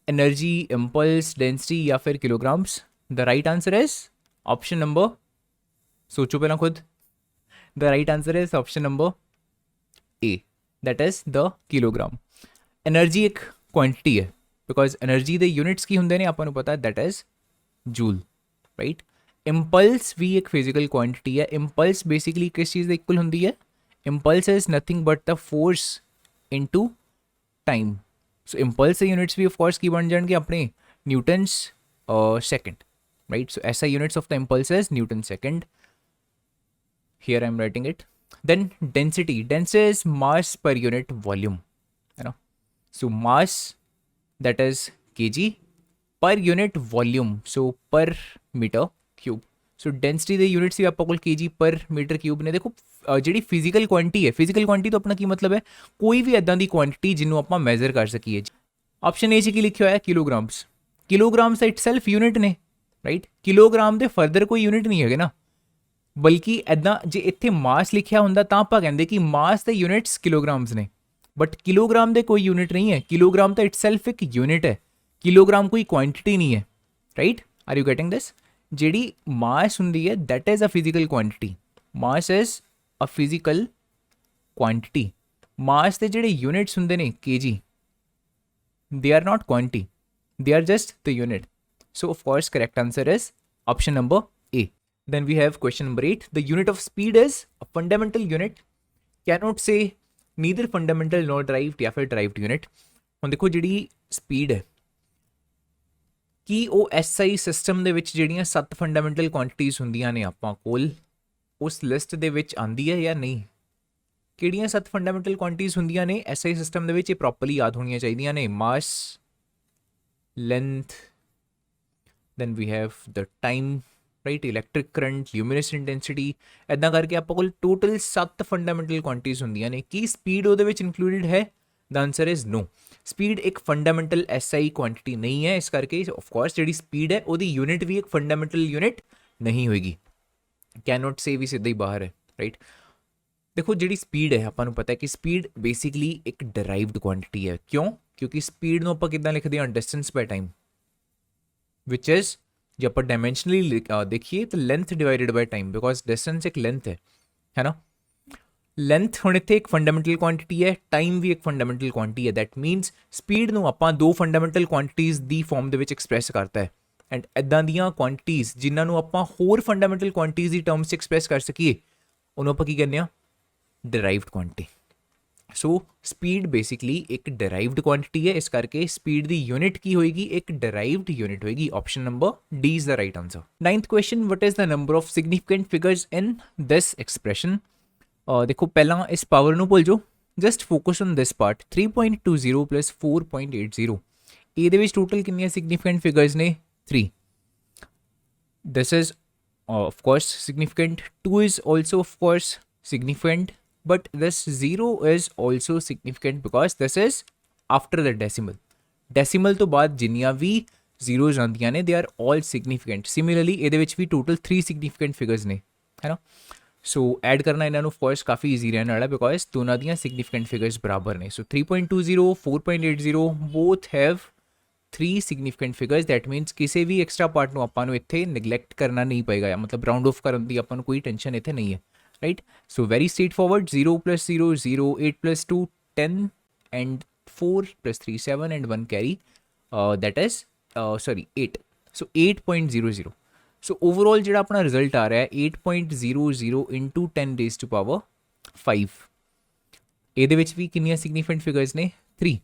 एनर्जी, इम्पल्स, डेंसिटी या फिर kilograms. The right answer is option number, सोचो पहला खुद, the right answer is option number A, that is the kilogram. Energy एक क्वांटिटी है, बिकॉज एनर्जी के यूनिट्स की होंगे ने आपको पता है, that is joule, right. Impulse भी एक फिजिकल क्वांटिटी है। इंपल्स बेसिकली किस चीज़ के इक्वल होंगी है? Impulse is nothing but the force into time. So impulse units भी ऑफकोर्स की बन जाएंगे अपने न्यूटन्स सेकंड, राइट। सो ऐसा units of the impulse is newton second, here I am writing it. Then density, density is mass per unit volume, है ना। So mass that is kg per unit volume, so per metre cube. So density के units भी आप kg per metre cube ने। देखो ਜਿਹੜੀ physical quantity ਹੈ, physical quantity ਤੋਂ ਆਪਣਾ ਕੀ ਮਤਲਬ ਹੈ? ਕੋਈ ਵੀ ਇੱਦਾਂ ਦੀ ਕੁਆਂਟੀਟੀ ਜਿਹਨੂੰ ਆਪਾਂ ਮੈਜ਼ਰ ਕਰ ਸਕੀਏ। ਆਪਸ਼ਨ ਏ 'ਚ ਕੀ ਲਿਖਿਆ ਹੋਇਆ? ਕਿਲੋਗ੍ਰਾਮਸ। ਕਿਲੋਗ੍ਰਾਮਸ ਇਟਸੈਲਫ ਯੂਨਿਟ ਨੇ, ਰਾਈਟ। ਕਿਲੋਗ੍ਰਾਮ ਦੇ ਫਰਦਰ ਕੋਈ ਯੂਨਿਟ ਨਹੀਂ ਹੈਗੇ ਨਾ, ਬਲਕਿ ਇੱਦਾਂ ਜੇ ਇੱਥੇ ਮਾਸ ਲਿਖਿਆ ਹੁੰਦਾ ਤਾਂ ਆਪਾਂ ਕਹਿੰਦੇ ਕਿ ਮਾਸ ਦੇ ਯੂਨਿਟਸ ਕਿਲੋਗ੍ਰਾਮਸ ਨੇ, ਬਟ ਕਿਲੋਗ੍ਰਾਮ ਦੇ ਕੋਈ ਯੂਨਿਟ ਨਹੀਂ ਹੈ। ਕਿਲੋਗ੍ਰਾਮ ਤਾਂ ਇਟਸੈਲਫ ਇੱਕ ਯੂਨਿਟ ਹੈ, ਕਿਲੋਗ੍ਰਾਮ ਕੋਈ ਕੁਆਂਟੀਟੀ ਨਹੀਂ ਹੈ, right. Are you getting this? ਜਿਹੜੀ ਮਾਸ ਹੁੰਦੀ ਹੈ that is a physical quantity, mass is a physical quantity. Mass ਦੇ ਜਿਹੜੇ ਯੂਨਿਟਸ ਹੁੰਦੇ ਨੇ kg, they are not quantity, they are just the unit. So of course correct answer is option number A. Then we have question number 8. The unit of speed is a fundamental unit, cannot say neither fundamental nor derived या फिर derived unit. ਹੁਣ ਦੇਖੋ ਜਿਹੜੀ speed ਹੈ ਕੀ ਉਹ SI system ਦੇ ਵਿੱਚ ਜਿਹੜੀਆਂ 7 ਫੰਡਾਮੈਂਟਲ ਕੁਆਂਟੀਟੀਜ਼ ਹੁੰਦੀਆਂ ਨੇ ਆਪਾਂ ਕੋਲ ਉਸ ਲਿਸਟ ਦੇ ਵਿੱਚ ਆਂਦੀ ਹੈ ਜਾਂ ਨਹੀਂ? ਕਿਹੜੀਆਂ 7 ਫੰਡਾਮੈਂਟਲ ਕੁਆਂਟੀਟੀਜ਼ ਹੁੰਦੀਆਂ ਨੇ SI ਸਿਸਟਮ ਦੇ ਵਿੱਚ? ਇਹ ਪ੍ਰੋਪਰਲੀ ਯਾਦ ਹੋਣੀਆਂ ਚਾਹੀਦੀਆਂ ਨੇ। Mass, length, then we have the time, right, electric current, luminous intensity, ਇੱਦਾਂ ਕਰਕੇ ਆਪਾਂ ਕੋਲ ਟੋਟਲ 7 ਫੰਡਾਮੈਂਟਲ ਕੁਆਂਟੀਟੀਜ਼ ਹੁੰਦੀਆਂ ਨੇ। ਕੀ ਸਪੀਡ ਉਹਦੇ ਵਿੱਚ ਇਨਕਲੂਡਡ ਹੈ? ਦ ਆਂਸਰ ਇਜ਼ ਨੋ। ਸਪੀਡ ਇੱਕ ਫੰਡਾਮੈਂਟਲ SI ਕੁਆਂਟੀਟੀ ਨਹੀਂ ਹੈ, ਇਸ ਕਰਕੇ ਆਫਕੋਰਸ ਜਿਹੜੀ ਸਪੀਡ ਹੈ ਉਹਦੀ ਯੂਨਿਟ ਵੀ ਇੱਕ ਫੰਡਾਮੈਂਟਲ ਯੂਨਿਟ ਨਹੀਂ ਹੋਏਗੀ। ਕੈਨੋਟ ਸੇ ਵੀ ਸਿੱਧਾ ਹੀ ਬਾਹਰ ਹੈ, ਰਾਈਟ। ਦੇਖੋ ਜਿਹੜੀ ਸਪੀਡ ਹੈ ਆਪਾਂ ਨੂੰ ਪਤਾ ਹੈ ਕਿ ਸਪੀਡ ਬੇਸਿਕਲੀ ਇੱਕ ਡਰਾਈਵਡ ਕੁਆਂਟੀਟੀ ਹੈ। ਕਿਉਂ? ਕਿਉਂਕਿ ਸਪੀਡ ਨੂੰ ਆਪਾਂ ਕਿੱਦਾਂ ਲਿਖਦੇ ਹਾਂ? Distance by time, which is ਜੇ ਆਪਾਂ ਡਾਇਮੈਂਸ਼ਨਲੀ ਦੇਖੀਏ ਤਾਂ length divided by time, because distance ਇੱਕ ਲੈਂਥ ਹੈ ਨਾ। ਲੈਂਥ ਹੁਣ ਇੱਥੇ ਇੱਕ ਫੰਡਾਮੈਂਟਲ ਕੁਆਂਟੀਟੀ ਹੈ, ਟਾਈਮ ਵੀ ਇੱਕ ਫੰਡਾਮੈਂਟਲ ਕੁਆਂਟੀਟੀ ਹੈ। ਦੈਟ ਮੀਨਸ ਸਪੀਡ ਨੂੰ ਆਪਾਂ 2 ਫੰਡਾਮੈਂਟਲ ਕੁਆਂਟੀਟੀਜ਼ ਦੀ ਫਾਰਮ ਦੇ ਵਿੱਚ ਐਕਸਪ੍ਰੈਸ ਕਰਤਾ ਹੈ। ਐਂਡ ਇੱਦਾਂ ਦੀਆਂ ਕੁਆਂਟੀਟੀਜ਼ ਜਿਨ੍ਹਾਂ ਨੂੰ ਆਪਾਂ ਹੋਰ ਫੰਡਾਮੈਂਟਲ ਕੁਆਂਟੀਟੀਜ਼ ਦੀ ਟਰਮਸ 'ਚ ਐਕਸਪ੍ਰੈਸ ਕਰ ਸਕੀਏ ਉਹਨੂੰ ਆਪਾਂ ਕੀ ਕਹਿੰਦੇ ਹਾਂ? Derived quantity. So speed basically ਇੱਕ ਡਰਾਈਵਡ ਕੁਆਂਟੀਟੀ ਹੈ, ਇਸ ਕਰਕੇ ਸਪੀਡ ਦੀ ਯੂਨਿਟ ਕੀ ਹੋਏਗੀ? ਇੱਕ ਡਰਾਈਵਡ ਯੂਨਿਟ ਹੋਏਗੀ। Option number D is the right answer. 9th question, what is the number of significant figures in this expression? ਦੇਖੋ ਪਹਿਲਾਂ ਇਸ ਪਾਵਰ ਨੂੰ ਭੁੱਲ ਜਾਓ, just focus on this part. 3.20 plus 4.80, ਇਹਦੇ ਵਿੱਚ ਟੋਟਲ ਕਿੰਨੀਆਂ ਸਿਗਨੀਫਿਕੈਂਟ ਫਿਗਰਸ ਨੇ? 3। This is of course significant, 2 is also of course significant, but this 0 is also significant because this is after the decimal. Decimal ਤੋਂ ਬਾਅਦ ਜਿੰਨੀਆਂ ਵੀ zeros ਆਉਂਦੀਆਂ ਨੇ they are all significant. Similarly ਇਹਦੇ ਵਿੱਚ ਵੀ total 3 significant figures ਨੇ, ਹੈ ਨਾ। ਸੋ ਐਡ ਕਰਨਾ ਇਹਨਾਂ ਨੂੰ of course ਕਾਫੀ ਈਜ਼ੀ ਰਹਿਣ ਵਾਲਾ ਬਿਕੋਜ਼ ਦੋਨਾਂ ਦੀਆਂ significant figures ਬਰਾਬਰ ਨੇ। ਸੋ 3.20 4.80 both have 3 significant figures. That means ਕਿਸੇ ਵੀ ਐਕਸਟਰਾ ਪਾਰਟ ਨੂੰ ਆਪਾਂ ਨੂੰ ਇੱਥੇ ਨੈਗਲੈਕਟ ਕਰਨਾ ਨਹੀਂ ਪਏਗਾ, ਮਤਲਬ ਰਾਉਂਡ ਆਫ ਕਰਨ ਦੀ ਆਪਾਂ ਨੂੰ ਕੋਈ ਟੈਨਸ਼ਨ ਇੱਥੇ ਨਹੀਂ ਹੈ, right. So very straight forward. 0 + 0 0, 8 + 2 10 and 4 + 3 7 and 1 carry, that is 8. So 8.00. So overall ਜਿਹੜਾ ਆਪਣਾ ਰਿਜ਼ਲਟ ਆ ਰਿਹਾ ਹੈ 8.00 into 10 raised to power 5। ਇਹਦੇ ਵਿੱਚ ਵੀ ਕਿੰਨੀਆਂ ਸਿਗਨੀਫਿਕੈਂਟ ਫਿਗਰਸ ਨੇ? 3।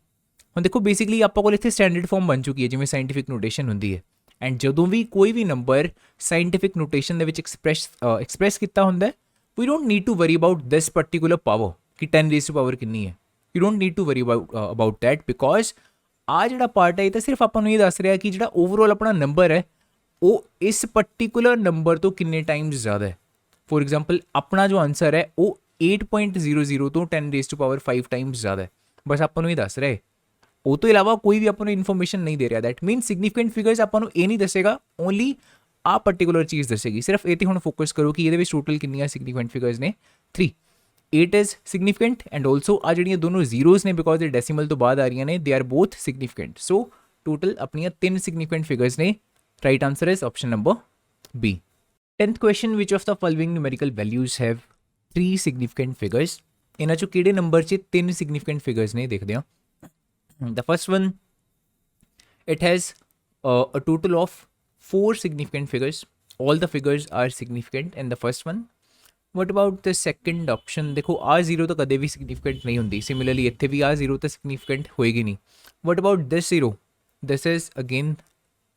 ਹੁਣ ਦੇਖੋ ਬੇਸਿਕਲੀ ਆਪਾਂ ਕੋਲ ਇੱਥੇ ਸਟੈਂਡਰਡ ਫਾਰਮ ਬਣ ਚੁੱਕੀ ਹੈ ਜਿਵੇਂ ਨੋਟੇਸ਼ਨ ਹੁੰਦੀ ਹੈ। ਐਂਡ ਜਦੋਂ ਵੀ ਕੋਈ ਵੀ ਨੰਬਰ ਸਾਇੰਟੀਫਿਕ ਨੋਟੇਸ਼ਨ ਦੇ ਵਿੱਚ ਐਕਸਪ੍ਰੈਸ ਕੀਤਾ ਹੁੰਦਾ we don't need to worry about this particular power ਕਿ 10 ਰੇਜ਼ ਟੂ ਪਾਵਰ ਕਿੰਨੀ ਹੈ। You don't need to worry about that because ah ਜਿਹੜਾ ਪਾਰਟ ਹੈ ਇਹ ਤਾਂ ਸਿਰਫ ਆਪਾਂ ਨੂੰ ਇਹ ਦੱਸ ਰਿਹਾ ਕਿ ਜਿਹੜਾ ਓਵਰਆਲ ਆਪਣਾ ਨੰਬਰ ਹੈ ਉਹ ਇਸ ਪਰਟੀਕੂਲਰ ਨੰਬਰ ਤੋਂ ਕਿੰਨੇ ਟਾਈਮਸ ਜ਼ਿਆਦਾ ਹੈ। ਫੋਰ ਐਗਜ਼ਾਮਪਲ ਆਪਣਾ ਜੋ ਆਨਸਰ ਹੈ ਉਹ 8.00 ਤੋਂ 10 ਰੇਜ਼ ਟੂ ਪਾਵਰ 5 ਟਾਈਮਸ ਜ਼ਿਆਦਾ ਹੈ, ਬਸ ਆਪਾਂ ਨੂੰ ਇਹ ਦੱਸ ਰਿਹਾ। ਉਹ ਤੋਂ ਇਲਾਵਾ ਕੋਈ ਵੀ ਆਪਾਂ ਨੂੰ ਇਨਫੋਰਮੇਸ਼ਨ ਨਹੀਂ ਦੇ ਰਿਹਾ। ਦੈਟ ਮੀਨ ਸਿਗਨੀਫਿਕੈਂਟ ਫਿਗਰਸ ਆਪਾਂ ਨੂੰ ਇਹ ਨਹੀਂ ਦੱਸੇਗਾ, ਓਨਲੀ ਆ ਪਰਟੀਕੂਲਰ ਚੀਜ਼ ਦੱਸੇਗੀ। ਸਿਰਫ ਇਹ 'ਤੇ ਹੁਣ ਫੋਕਸ ਕਰੋ ਕਿ ਇਹਦੇ ਵਿੱਚ ਟੋਟਲ ਕਿੰਨੀਆਂ ਸਿਗਨੀਫਿਕੈਂਟ ਫਿਗਰਸ ਨੇ? 3। 8 ਇਜ਼ ਸਿਗਨੀਫਿਕੈਂਟ ਐਂਡ ਆਲਸੋ ਆ ਜਿਹੜੀਆਂ ਦੋਨੋਂ ਜ਼ੀਰੋਜ਼ ਨੇ ਬਿਕੋਜ਼ ਇਹ ਡੈਸੀਮਲ ਤੋਂ ਬਾਅਦ ਆ ਰਹੀਆਂ ਨੇ, they are both significant. So total ਆਪਣੀਆਂ 3 ਸਿਗਨੀਫਿਕੈਂਟ ਫਿਗਰਸ ਨੇ। Right answer is option number B. 10th question, which of the following numerical values have 3 significant figures? ਇਹਨਾਂ 'ਚੋਂ ਕਿਹੜੇ ਨੰਬਰ 'ਚ 3 ਸਿਗਨੀਫਿਕੈਂਟ ਫਿਗਰਸ ਨੇ ਦੇਖਦੇ ਹਾਂ। The first one, it has a total of 4 significant figures. All the figures are significant in the first one. What about the second option? देखो R0 तो कदे भी significant नहीं होंगी. Similarly इत्थे भी R0 तो significant होएगी नहीं. What about this 0? This is again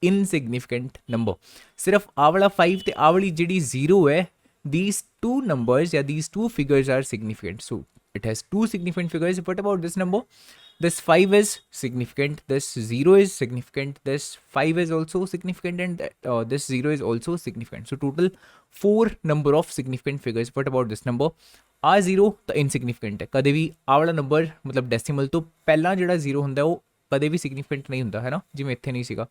insignificant number. सिर्फ आ वाला 5 ते आ वाली जिहड़ी 0 है, these two numbers या these two figures are significant. So it has 2 significant figures. What about this number? This 5 is significant, this 0 is significant, this 5 is also significant and this 0 is also significant. So total 4 number of significant figures. What about this number? R0 तो insignificant है, कदे भी आ वाला number मतलब decimal तो पहला जिहड़ा 0 हुंदा है वो कदे भी significant नहीं हुंदा है ना, जिवें इत्थे नहीं सीगा।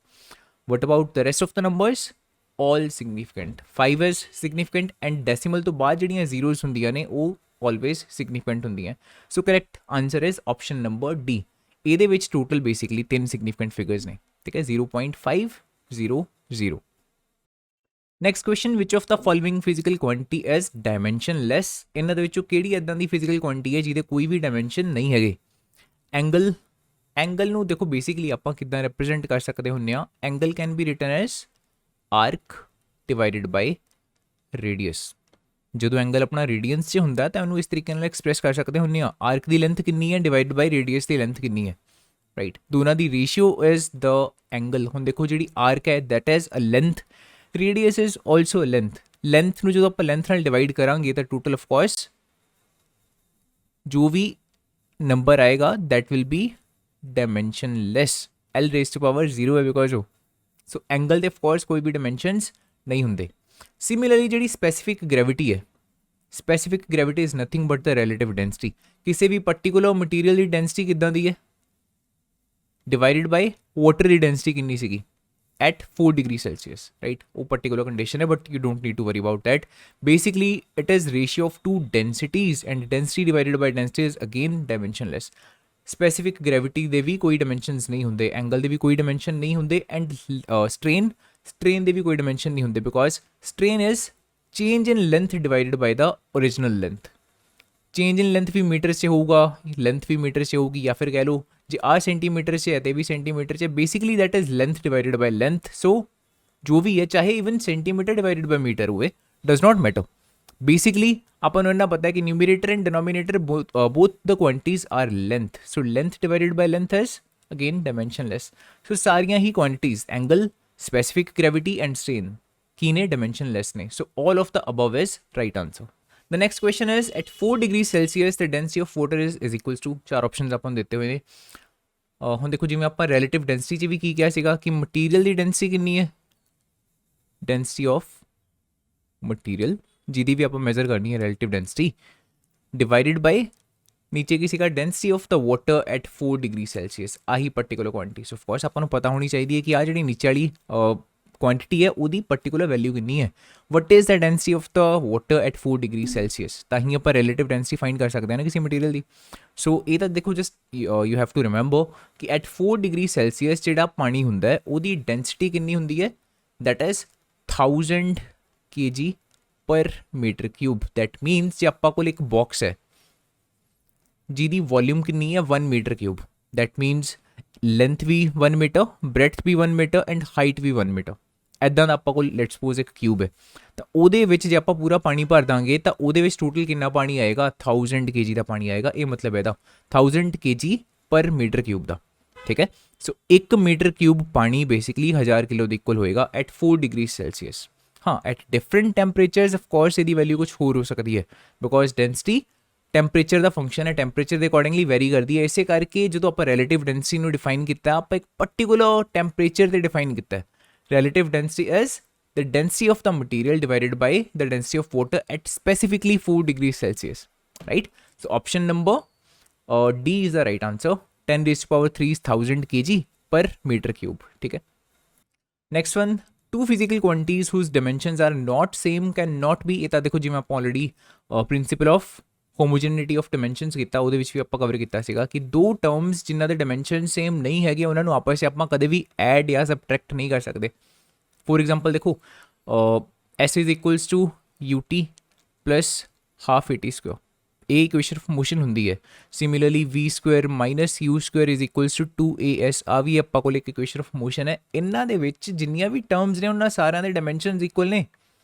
What about the rest of the numbers? all significant. 5 is significant and decimal ਤੋਂ ਬਾਅਦ ਜਿਹੜੀਆਂ zeros ਹੁੰਦੀਆਂ ਨੇ ਉਹ always significant ਹੁੰਦੀਆਂ. So correct answer is option number D. ਇਹਦੇ ਵਿੱਚ total basically 3 significant figures ਨੇ, ਠੀਕ ਹੈ, 0.500. Next question, which of the following physical quantity is dimensionless? ਇਹਨਾਂ ਦੇ ਵਿੱਚੋਂ ਕਿਹੜੀ ਇਦਾਂ ਦੀ physical quantity ਹੈ ਜਿਹਦੇ ਕੋਈ ਵੀ dimension ਨਹੀਂ ਹੈਗੇ? ਐਂਗਲ ਨੂੰ ਦੇਖੋ ਬੇਸਿਕਲੀ ਆਪਾਂ ਕਿੱਦਾਂ ਰਿਪਰੈਜ਼ੈਂਟ ਕਰ ਸਕਦੇ ਹੁੰਦੇ ਆ? Angle can be written as arc divided by radius. ਜਦੋਂ ਐਂਗਲ ਆਪਣਾ ਰੇਡੀਅੰਸ 'ਚ ਹੁੰਦਾ ਤਾਂ ਉਹਨੂੰ ਇਸ ਤਰੀਕੇ ਨਾਲ ਐਕਸਪ੍ਰੈਸ ਕਰ ਸਕਦੇ ਹੁੰਦੇ ਆ, ਆਰਕ ਦੀ ਲੈਂਥ ਕਿੰਨੀ ਹੈ ਡਿਵਾਈਡ ਬਾਈ ਰੇਡੀਅਸ ਦੀ ਲੈਂਥ ਕਿੰਨੀ ਹੈ, ਰਾਈਟ? ਦੋਨਾਂ ਦੀ ਰੇਸ਼ੀਓ ਇਜ਼ ਦ ਐਂਗਲ. ਹੁਣ ਦੇਖੋ ਜਿਹੜੀ ਆਰਕ ਹੈ that is a length, radius is also a length. Length ਨੂੰ ਜਦੋਂ ਆਪਾਂ ਲੈਂਥ ਨਾਲ ਡਿਵਾਈਡ ਕਰਾਂਗੇ ਤਾਂ ਟੋਟਲ ਆਫ ਕੋਰਸ ਜੋ ਵੀ ਨੰਬਰ ਆਏਗਾ that will be dimensionless. L raised to power 0 है because of so angle ਦੇ of course ਕੋਈ ਵੀ dimensions ਨਹੀਂ ਹੁੰਦੇ. Similarly ਜਿਹੜੀ specific gravity ਹੈ, specific gravity is nothing but the relative density. ਕਿਸੇ ਵੀ particular material ਦੀ density ਕਿੱਦਾਂ ਦੀ ਹੈ divided by water the density ਕਿੰਨੀ ਸੀਗੀ at 4 degrees Celsius, right? ਉਹ particular condition ਹੈ but you don't need to worry about that. Basically it is ratio of two densities and density divided by density is again dimensionless. Specific gravity ਦੇ ਵੀ ਕੋਈ ਡਾਇਮੈਂਸ਼ਨਸ ਨਹੀਂ ਹੁੰਦੇ, angle ਦੇ ਵੀ ਕੋਈ ਡਾਇਮੈਂਸ਼ਨ ਨਹੀਂ ਹੁੰਦੇ ਐਂਡ ਸਟ੍ਰੇਨ ਦੇ ਵੀ ਕੋਈ ਡਾਇਮੈਂਸ਼ਨ ਨਹੀਂ ਹੁੰਦੇ because strain is change in length divided by the original length. Change in length ਵੀ ਮੀਟਰ 'ਚ ਹੋਊਗਾ, ਲੈਂਥ ਵੀ ਮੀਟਰ 'ਚ ਹੋਊਗੀ, ਜਾਂ ਫਿਰ ਕਹਿ ਲਓ ਜੇ ਆਹ ਸੈਂਟੀਮੀਟਰ 'ਚ ਹੈ ਤੇ ਵੀ ਸੈਂਟੀਮੀਟਰ 'ਚ, basically that is length divided by length. So ਜੋ ਵੀ ਹੈ ਚਾਹੇ even centimetre divided by metre ਹੋਵੇ ਡਜ਼ ਨਾਟ ਮੈਟਰ. बेसिकली अपन को इतना पता है कि numerator and denominator both the quantities are length. So length divided by length is again dimensionless. So सारियां ही quantities angle, specific gravity and strain की ने dimensionless ने. So all of the above is right answer. The next question is at 4 degrees Celsius the density of water is equals to, चार options अपन देते हुए ने. ਹੁਣ देखो जिवें ਆਪਾਂ relative density 'ਚ भी की किया सीगा कि material ਦੀ density कितनी है, density of material ਜਿਹਦੀ ਵੀ ਆਪਾਂ ਮੈਜ਼ਰ ਕਰਨੀ ਹੈ ਰਿਲੇਟਿਵ ਡੈਂਸਿਟੀ ਡਿਵਾਈਡਡ ਬਾਈ ਨੀਚੇ ਕੀ ਸੀਗਾ density of the water at 4 degree Celsius. ਆਹੀ particular quantity. So of course ਆਪਾਂ ਨੂੰ ਪਤਾ ਹੋਣੀ ਚਾਹੀਦੀ ਹੈ ਕਿ ਆ ਜਿਹੜੀ ਨੀਚੇ ਵਾਲੀ ਕੁਆਂਟਿਟੀ ਹੈ ਉਹਦੀ ਪਰਟੀਕੁਲਰ ਵੈਲਿਊ ਕਿੰਨੀ ਹੈ. ਵਟ is the density of the water at 4 degree Celsius, ਤਾਂ ਹੀ ਆਪਾਂ ਰਿਲੇਟਿਵ ਡੈਂਸਿਟੀ ਫਾਈਂਡ ਕਰ ਸਕਦੇ ਹਾਂ ਨਾ ਕਿਸੇ ਮਟੀਰੀਅਲ ਦੀ. ਸੋ ਇਹ ਤਾਂ ਦੇਖੋ just you have to remember ਕਿ ਐਟ 4 ਡਿਗਰੀ ਸੈਲਸੀਅਸ ਜਿਹੜਾ ਪਾਣੀ ਹੁੰਦਾ ਹੈ ਉਹਦੀ ਡੈਂਸਿਟੀ ਕਿੰਨੀ ਹੁੰਦੀ ਹੈ, that is 1000 kg per metre cube. That means जे ਆਪਾਂ ਕੋਲ ਇੱਕ ਬਾਕਸ ਹੈ ਜਿਹਦੀ ਵੋਲਿਊਮ ਕਿੰਨੀ ਹੈ 1 metre cube, that means length ਵੀ 1 ਮੀਟਰ, ਬ੍ਰੈਡਥ ਵੀ 1 ਮੀਟਰ ਐਂਡ ਹਾਈਟ ਵੀ 1 ਮੀਟਰ. ਐਦਾਂ ਦਾ ਆਪਾਂ ਕੋਲ ਲੈਟਸ ਸਪੋਜ਼ ਇੱਕ ਕਿਊਬ ਹੈ ਤਾਂ ਉਹਦੇ ਵਿੱਚ ਜੇ ਆਪਾਂ ਪੂਰਾ ਪਾਣੀ ਭਰ ਦਾਂਗੇ ਤਾਂ ਉਹਦੇ ਵਿੱਚ ਟੋਟਲ ਕਿੰਨਾ ਪਾਣੀ ਆਏਗਾ 1000 kg ਦਾ ਪਾਣੀ ਆਏਗਾ. ਇਹ ਮਤਲਬ ਇਹਦਾ 1000 kg ਪਰ ਮੀਟਰ ਕਿਊਬ ਦਾ, ਠੀਕ ਹੈ. ਸੋ 1 ਮੀਟਰ ਕਿਊਬ ਪਾਣੀ ਬੇਸਿਕਲੀ 1000 ਕਿਲੋ ਦੇ ਇਕੁਅਲ ਹੋਏਗਾ ਐਟ 4 ਡਿਗਰੀ ਸੈਲਸੀਅਸ. हाँ एट डिफरेंट टैंपरेचर्स ऑफ कोर्स ਇਹਦੀ ਵੈਲਿਊ ਕੁਝ ਹੋਰ ਹੋ ਸਕਦੀ ਹੈ because density temperature the function ਹੈ, ਟੈਂਪਰੇਚਰ ਦੇ ਅਕੋਰਡਿੰਗਲੀ ਵੈਰੀ ਕਰਦੀ ਹੈ. ਇਸੇ ਕਰਕੇ ਜਦੋਂ ਆਪਾਂ ਰਿਲੇਟਿਵ ਡੈਂਸਿਟੀ ਨੂੰ ਡਿਫਾਈਨ ਕੀਤਾ ਆਪਾਂ ਇੱਕ ਪਰਟੀਕੂਲਰ ਟੈਂਪਰੇਚਰ ਤੇ ਡਿਫਾਈਨ ਕੀਤਾ. Relative density is the density of the material divided by the density of water at specifically 4 degree Celsius, right? So option number D is the right answer. 10 raised to power 3 is 1000 kg per meter cube, ठीक है. Next one, two physical quantities whose dimensions are not same cannot be. ਇਹ ਤਾਂ ਦੇਖੋ ਜਿਵੇਂ ਆਪਾਂ already principal of ਹੋਮੋਜੀਨਿਟੀ of ਡਾਇਮੈਂਸ਼ਨਸ ਕੀਤਾ ਉਹਦੇ ਵਿੱਚ ਵੀ ਆਪਾਂ ਕਵਰ ਕੀਤਾ ਸੀਗਾ ਕਿ ਦੋ ਟਰਮਸ ਜਿਨ੍ਹਾਂ ਦੇ ਡਾਇਮੈਂਸ਼ਨ ਸੇਮ ਨਹੀਂ ਹੈਗੇ ਉਹਨਾਂ ਨੂੰ ਆਪਸ 'ਚ ਆਪਾਂ ਕਦੇ ਵੀ ਐਡ ਜਾਂ ਸਬਟਰੈਕਟ ਨਹੀਂ ਕਰ ਸਕਦੇ. ਫੋਰ ਐਗਜ਼ਾਮਪਲ ਦੇਖੋ S is equals to ut plus half at square, ਇਹ ਇਕੁਏਸ਼ਨ ਆਫ ਮੋਸ਼ਨ ਹੁੰਦੀ ਹੈ. Similarly v square minus u square is equals to 2as, ਆ ਵੀ ਆਪਾਂ ਕੋਲ ਇੱਕ ਇਕੁਏਸ਼ਨ ਆਫ ਮੋਸ਼ਨ ਹੈ. ਇਹਨਾਂ ਦੇ ਵਿੱਚ ਜਿੰਨੀਆਂ ਵੀ ਟਰਮਸ ਨੇ ਉਹਨਾਂ ਸਾਰਿਆਂ ਦੇ ਡਾਇਮੈਂਸ਼ਨਸ ਇਕੁਅਲ ਨੇ,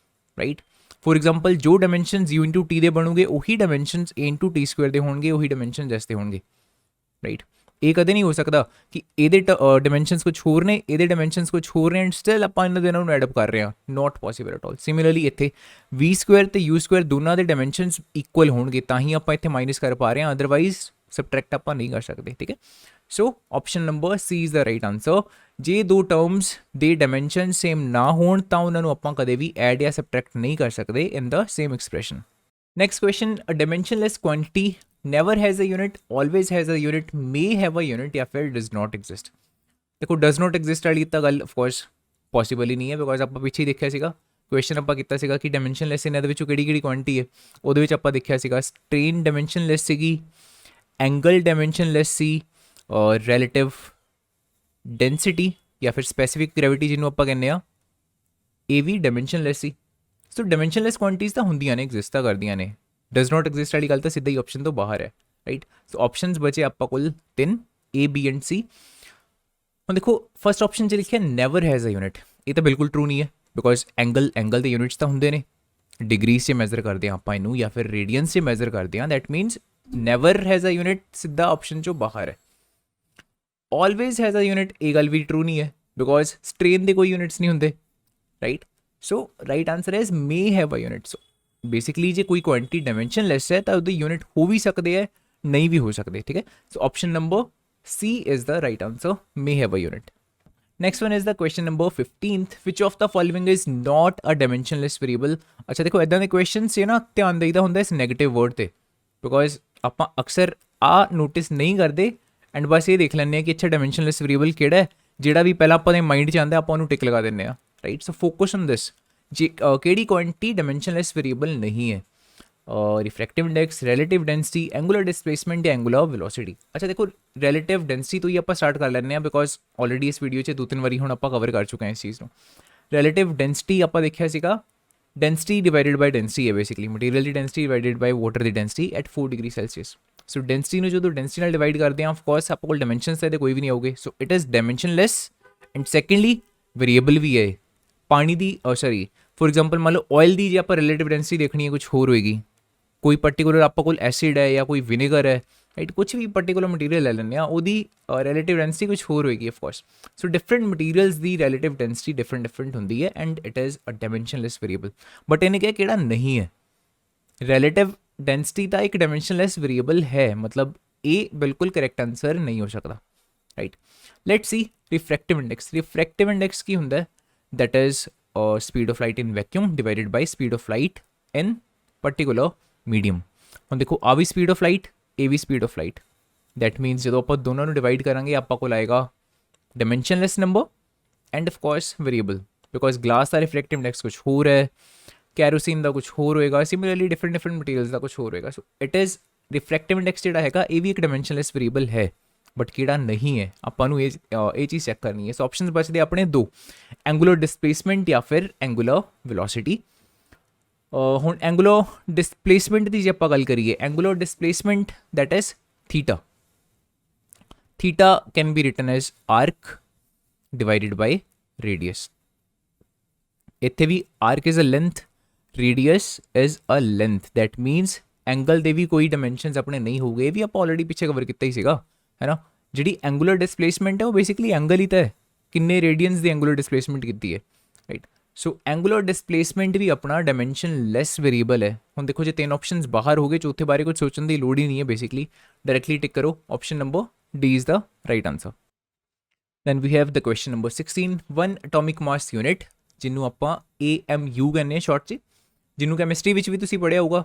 ਰਾਈਟ? ਫੋਰ ਐਗਜ਼ਾਮਪਲ ਜੋ ਡਾਇਮੈਂਸ਼ਨਸ u ਇੰਟੂ ਟੀ ਦੇ ਬਣੂਗੇ ਉਹੀ ਡਾਇਮੈਂਸ਼ਨਸ a ਇੰਟੂ ਟੀ ਸਕੁਅਰ ਦੇ ਹੋਣਗੇ, ਉਹੀ ਡਾਇਮੈਂਸ਼ਨਸ s ਦੇ ਹੋਣਗੇ, ਰਾਈਟ? ਇਹ ਕਦੇ ਨਹੀਂ ਹੋ ਸਕਦਾ ਕਿ ਇਹਦੇ ਡਾਇਮੈਂਸ਼ਨਸ ਕੁਝ ਹੋਰ ਨੇ ਇਹਦੇ ਡਾਇਮੈਂਸ਼ਨਸ ਕੁਝ ਹੋਰ ਨੇ ਐਂਡ ਸਟਿਲ ਆਪਾਂ ਇਹਨਾਂ ਦੋਨਾਂ ਨੂੰ ਐਡ ਅਪ ਕਰ ਰਹੇ ਹਾਂ. Not possible at all. Similarly ਇੱਥੇ v ਸਕੁਅਰ ਤੇ u ਸਕੁਅਰ ਦੋਨਾਂ ਦੇ ਡਾਇਮੈਂਸ਼ਨਸ ਇਕੁਅਲ ਹੋਣਗੇ ਤਾਂ ਹੀ ਆਪਾਂ ਇੱਥੇ ਮਾਈਨਸ ਕਰ ਪਾ ਰਹੇ ਹਾਂ, ਅਦਰਵਾਈਜ਼ ਸਬਟਰੈਕਟ ਆਪਾਂ ਨਹੀਂ ਕਰ ਸਕਦੇ, ਠੀਕ ਹੈ? ਸੋ option number C is the right answer. ਜੇ ਦੋ ਟਰਮਸ ਦੇ ਡਾਇਮੈਂਸ਼ਨ ਸੇਮ ਨਾ ਹੋਣ ਤਾਂ ਉਹਨਾਂ ਨੂੰ ਆਪਾਂ ਕਦੇ ਵੀ ਐਡ ਜਾਂ ਸਬਟਰੈਕਟ ਨਹੀਂ ਕਰ ਸਕਦੇ in the same expression. Next question, a dimensionless quantity never has a unit, always has a unit, may have a unit या फिर does not exist. देखो does not exist वाली ਤਾਂ ਗੱਲ of course ਪੋਸੀਬਲ ਹੀ ਨਹੀਂ ਹੈ, ਬਿਕੋਜ਼ ਆਪਾਂ ਪਿੱਛੇ ਹੀ ਦੇਖਿਆ ਸੀਗਾ ਕੁਐਸਚਨ ਆਪਾਂ ਕੀਤਾ ਸੀਗਾ ਕਿ ਡਾਇਮੈਂਸ਼ਨਲੈਸ ਇਹਨਾਂ ਦੇ ਵਿੱਚੋਂ ਕਿਹੜੀ ਕੁਆਂਟੀਟੀ ਹੈ। ਉਹਦੇ ਵਿੱਚ ਆਪਾਂ ਦੇਖਿਆ ਸੀਗਾ ਸਟ੍ਰੇਨ ਡਾਇਮੈਂਸ਼ਨਲੈਸ ਸੀਗੀ, ਐਂਗਲ ਡਾਇਮੈਂਸ਼ਨਲੈਸ ਸੀ, ਔਰ ਰਿਲੇਟਿਵ ਡੈਂਸਿਟੀ ਜਾਂ ਫਿਰ ਸਪੈਸੀਫਿਕ ਗ੍ਰੈਵਿਟੀ ਜਿਹਨੂੰ ਆਪਾਂ ਕਹਿੰਦੇ ਆ, ਇਹ ਵੀ ਡਾਇਮੈਂਸ਼ਨਲੈਸ ਸੀ। ਸੋ ਡਾਇਮੈਂਸ਼ਨਲੈਸ ਕੁਆਂਟੀਜ਼ ਤਾਂ ਹੁੰਦੀਆਂ ਨੇ, ਐਗਜ਼ਿਸਟ ਤਾਂ ਕਰਦੀਆਂ ਨੇ, ਡਜ਼ ਨਾਟ ਐਗਜ਼ਿਸਟ ਵਾਲੀ ਗੱਲ ਤਾਂ ਸਿੱਧਾ ਹੀ ਆਪਸ਼ਨ ਤੋਂ ਬਾਹਰ ਹੈ, ਰਾਈਟ। ਸੋ ਆਪਸ਼ਨਸ ਬਚੇ ਆਪਾਂ ਕੋਲ 3, A, B ਐਂਡ C। ਹੁਣ ਦੇਖੋ ਫਸਟ ਆਪਸ਼ਨ 'ਚ ਲਿਖਿਆ ਨੈਵਰ ਹੈਜ਼ ਅ ਯੂਨਿਟ, ਇਹ ਤਾਂ ਬਿਲਕੁਲ ਟਰੂ ਨਹੀਂ ਹੈ, ਬਿਕੋਜ਼ ਐਂਗਲ ਦੇ ਯੂਨਿਟਸ ਤਾਂ ਹੁੰਦੇ ਨੇ, ਡਿਗਰੀਜ਼ 'ਚ ਮੈਜ਼ਰ ਕਰਦੇ ਹਾਂ ਆਪਾਂ ਇਹਨੂੰ ਜਾਂ ਫਿਰ ਰੇਡੀਅਨਸ 'ਚ ਮੈਜ਼ਰ ਕਰਦੇ ਹਾਂ, that means never has a unit ਸਿੱਧਾ ਆਪਸ਼ਨ 'ਚੋਂ ਬਾਹਰ ਹੈ। ਆਲਵੇਜ਼ ਹੈਜ਼ ਅ ਯੂਨਿਟ, ਇਹ ਗੱਲ ਵੀ ਟਰੂ ਨਹੀਂ ਹੈ, ਬਿਕੋਜ਼ ਸਟ੍ਰੇਨ ਦੇ ਕੋਈ ਯੂਨਿਟਸ ਨਹੀਂ ਹੁੰਦੇ, right. So right answer is may have a unit. So basically ਜੇ ਕੋਈ ਕੁਆਂਟੀਟੀ ਡਾਇਮੈਂਸ਼ਨਲੈਸ ਹੈ ਤਾਂ ਉਹਦੇ ਯੂਨਿਟ ਹੋ ਵੀ ਸਕਦੇ ਹੈ, ਨਹੀਂ ਵੀ ਹੋ ਸਕਦੇ, ਠੀਕ ਹੈ। ਸੋ option number C is the right answer, may have a unit. Next one is the question number 15th, which of the following is not a dimensionless variable। ਅੱਛਾ ਦੇਖੋ ਇਦਾਂ ਦੇ ਕੁਐਸਚਨ 'ਚ ਨਾ ਧਿਆਨ ਦੇਈਦਾ ਹੁੰਦਾ ਇਸ ਨੈਗੇਟਿਵ ਵਰਡ ਤੇ, ਬਿਕੋਜ਼ ਆਪਾਂ ਅਕਸਰ ਆ ਨੋਟਿਸ ਨਹੀਂ ਕਰਦੇ ਐਂਡ ਬਸ ਇਹ ਦੇਖ ਲੈਂਦੇ ਹਾਂ ਕਿ ਅੱਛਾ ਡਾਇਮੈਂਸ਼ਨਲੈਸ ਵੇਰੀਏਬਲ ਕਿਹੜਾ ਹੈ, ਜਿਹੜਾ ਵੀ ਪਹਿਲਾਂ ਆਪਾਂ ਦੇ ਮਾਈਂਡ 'ਚ ਆਉਂਦਾ ਆਪਾਂ ਉਹਨੂੰ ਟਿਕ ਲਗਾ ਦਿੰਦੇ ਹਾਂ, right. So focus on this, ਜੇ ਕਿਹੜੀ ਕੁਆਂਟੀਟੀ ਡਾਇਮੈਂਸ਼ਨਲੈਸ ਵੇਰੀਏਬਲ ਨਹੀਂ ਹੈ। Refractive index, relative density, angular displacement ਜਾਂ ਐਂਗੂਲਰ ਵੈਲੋਸਿਟੀ। ਅੱਛਾ ਦੇਖੋ ਰਿਲੇਟਿਵ ਡੈਂਸਿਟੀ ਤੋਂ ਹੀ ਆਪਾਂ ਸਟਾਰਟ ਕਰ ਲੈਂਦੇ ਹਾਂ, ਬਿਕੋਜ਼ ਆਲਰੇਡੀ ਇਸ ਵੀਡੀਓ 'ਚ 2-3 ਵਾਰੀ ਹੁਣ ਆਪਾਂ ਕਵਰ ਕਰ ਚੁੱਕੇ ਹਾਂ ਇਸ ਚੀਜ਼ ਨੂੰ। ਰਿਲੇਟਿਵ ਡੈਂਸਿਟੀ ਆਪਾਂ ਦੇਖਿਆ ਸੀਗਾ, ਡੈਂਸਿਟੀ ਡਿਵਾਈਡਡ ਬਾਈ ਡੈਂਸਿਟੀ ਹੈ basically, material the density divided by water the density at 4 degree Celsius. So density ਨੂੰ ਜਦੋਂ ਡੈਂਸਿਟੀ ਨਾਲ ਡਿਵਾਈਡ ਕਰਦੇ ਹਾਂ, ਆਫ ਕੋਰਸ ਆਪਾਂ ਕੋਲ ਡਾਇਮੈਂਸ਼ਨਸ ਤਾਂ ਕੋਈ ਵੀ ਨਹੀਂ ਆਉਗੇ, so it is dimensionless and secondly variable ਵੀ ਹੈ। ਪਾਣੀ ਦੀ ਫੋਰ ਐਗਜ਼ਾਮਪਲ ਮੰਨ ਲਓ ਆਇਲ ਦੀ ਜੇ ਆਪਾਂ ਰਿਲੇਟਿਵ ਡੈਂਸਿਟੀ ਦੇਖਣੀ ਹੈ ਕੁਝ ਹੋਰ ਹੋਏਗੀ, ਕੋਈ ਪਰਟੀਕੂਲਰ ਆਪਾਂ ਕੋਲ ਐਸਿਡ ਹੈ ਜਾਂ ਕੋਈ ਵਿਨੇਗਰ ਹੈ, ਰਾਈਟ, ਕੁਝ ਵੀ ਪਰਟੀਕੂਲਰ ਮਟੀਰੀਅਲ ਲੈ ਲੈਂਦੇ ਆ, ਉਹਦੀ ਰਿਲੇਟਿਵ ਡੈਂਸਿਟੀ ਕੁਝ ਹੋਰ ਹੋਏਗੀ of course. So different materials ਦੀ ਰਿਲੇਟਿਵ ਡੈਂਸਿਟੀ ਡਿਫਰੈਂਟ ਹੁੰਦੀ ਹੈ and it is a dimensionless variable. But ਇਹਨੇ ਕਿਹਾ ਕਿਹੜਾ ਨਹੀਂ ਹੈ, ਰਿਲੇਟਿਵ ਡੈਂਸਿਟੀ ਤਾਂ ਇੱਕ ਡਾਇਮੈਂਸ਼ਨਲੈਸ ਵੇਰੀਏਬਲ ਹੈ, ਮਤਲਬ ਇਹ ਬਿਲਕੁਲ ਕਰੈਕਟ ਆਂਸਰ ਨਹੀਂ ਹੋ ਸਕਦਾ, right. Let's see refractive index. Refractive index ਕੀ ਹੁੰਦਾ ਹੈ, that is speed of light in vacuum divided by speed of light in particular medium। ਹੁਣ ਦੇਖੋ ਆ ਵੀ speed of light, ਇਹ ਵੀ speed of light, that means ਜਦੋਂ ਆਪਾਂ ਦੋਨਾਂ ਨੂੰ ਡਿਵਾਈਡ ਕਰਾਂਗੇ ਆਪਾਂ ਕੋਲ ਆਏਗਾ dimensionless number and of course variable, because glass the refractive index ਕੁਝ ਹੋਰ ਹੈ, ਕੈਰੋਸਿਨ ਦਾ ਕੁਝ ਹੋਰ ਹੋਏਗਾ, ਸਿਮਿਲਰਲੀ ਡਿਫਰੈਂਟ ਮਟੀਰੀਅਲਸ ਦਾ ਕੁਝ ਹੋਰ ਹੋਏਗਾ। ਸੋ ਇਟ ਇਜ਼ ਰਿਫਰੈਕਟਿਵ ਇੰਡੈਕਸ ਜਿਹੜਾ ਹੈਗਾ ਇਹ ਵੀ ਇੱਕ ਡਾਇਮੈਂਸ਼ਨਲੈਸ ਵੇਰੀਏਬਲ ਹੈ, ਬਟ ਕਿਹੜਾ ਨਹੀਂ ਹੈ ਆਪਾਂ ਨੂੰ ਇਹ ਚੀਜ਼ ਚੈੱਕ ਕਰਨੀ ਹੈ। ਸੋ ਆਪਸ਼ਨਸ ਬਚਦੇ ਆਪਣੇ ਦੋ, ਐਂਗੂਲਰ ਡਿਸਪਲੇਸਮੈਂਟ ਜਾਂ ਫਿਰ ਐਂਗੂਲਰ ਵੈਲੋਸਿਟੀ। ਹੁਣ ਐਂਗੂਲਰ ਡਿਸਪਲੇਸਮੈਂਟ ਦੀ ਜੇ ਆਪਾਂ ਗੱਲ ਕਰੀਏ, angular displacement that is theta. Theta can be written as arc divided by radius. ਇੱਥੇ ਵੀ arc is a length, radius is a length, that means angle ਦੇ ਵੀ ਕੋਈ ਡਾਇਮੈਂਸ਼ਨਸ ਆਪਣੇ ਨਹੀਂ ਹੋਊਗੇ, ਇਹ ਵੀ ਆਪਾਂ ਆਲਰੇਡੀ ਪਿੱਛੇ ਕਵਰ ਕੀਤਾ ਹੀ ਸੀਗਾ, ਹੈ ਨਾ। ਜਿਹੜੀ ਐਂਗੂਲਰ ਡਿਸਪਲੇਸਮੈਂਟ ਹੈ ਉਹ ਬੇਸਿਕਲੀ ਐਂਗਲ ਹੀ ਤਾਂ ਹੈ, ਕਿੰਨੇ ਰੇਡੀਅਨਸ ਦੀ ਐਂਗੂਲਰ ਡਿਸਪਲੇਸਮੈਂਟ ਕੀਤੀ ਹੈ, ਰਾਈਟ। ਸੋ ਐਂਗੂਲਰ ਡਿਸਪਲੇਸਮੈਂਟ ਵੀ ਆਪਣਾ ਡਾਇਮੈਂਸ਼ਨਲੈਸ ਵੇਰੀਏਬਲ ਹੈ। ਹੁਣ ਦੇਖੋ ਜੇ 3 ਆਪਸ਼ਨਸ ਬਾਹਰ ਹੋ ਗਏ, ਚੌਥੇ ਬਾਰੇ ਕੁਝ ਸੋਚਣ ਦੀ ਲੋੜ ਹੀ ਨਹੀਂ ਹੈ, ਬੇਸਿਕਲੀ ਡਾਇਰੈਕਟਲੀ ਟਿਕ ਕਰੋ, option number D is the right answer. Then we have the question number 16, 1 atomic mass unit, ਜਿਹਨੂੰ ਆਪਾਂ AMU ਕਹਿੰਦੇ ਹਾਂ ਸ਼ਾਰਟ 'ਚ, ਜਿਹਨੂੰ ਕੈਮਿਸਟਰੀ ਵਿੱਚ ਵੀ ਤੁਸੀਂ ਪੜ੍ਹਿਆ ਹੋਊਗਾ,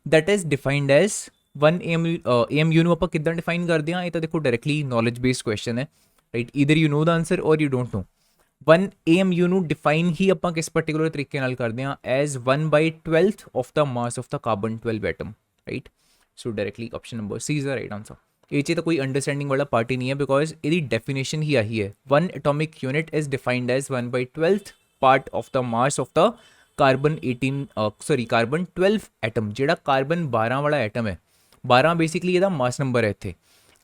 that is defined as 1 AMU ਨੂੰ ਆਪਾਂ ਕਿੱਦਾਂ ਡਿਫਾਈਨ ਕਰਦੇ ਹਾਂ, ਇਹ ਤਾਂ ਦੇਖੋ ਡਾਇਰੈਕਟਲੀ ਨੌਲੇਜ ਬੇਸਡ ਕੁਐਸਚਨ ਹੈ, right. Either you know the answer or you don't know. 1 AMU ਨੂੰ ਡਿਫਾਈਨ ਹੀ ਆਪਾਂ ਕਿਸ ਪਰਟੀਕੂਲਰ ਤਰੀਕੇ ਨਾਲ ਕਰਦੇ ਹਾਂ, as 1/12 of the mass of the carbon 12 atom, right. So directly option number C is the right answer. ਇਹ 'ਚ ਤਾਂ ਕੋਈ ਅੰਡਰਸਟੈਂਡਿੰਗ ਵਾਲਾ ਪਾਰਟ ਹੀ ਨਹੀਂ ਹੈ, ਬਿਕੋਜ਼ ਇਹਦੀ ਡੈਫੀਨੇਸ਼ਨ ਹੀ ਆਹੀ ਹੈ, 1 atomic unit is defined as 1/12 part of the mass of the carbon 12 atom. ਜਿਹੜਾ ਕਾਰਬਨ 12 ਵਾਲਾ ਐਟਮ ਹੈ, 12 ਬੇਸਿਕਲੀ ਇਹਦਾ ਮਾਸ ਨੰਬਰ ਹੈ। ਇੱਥੇ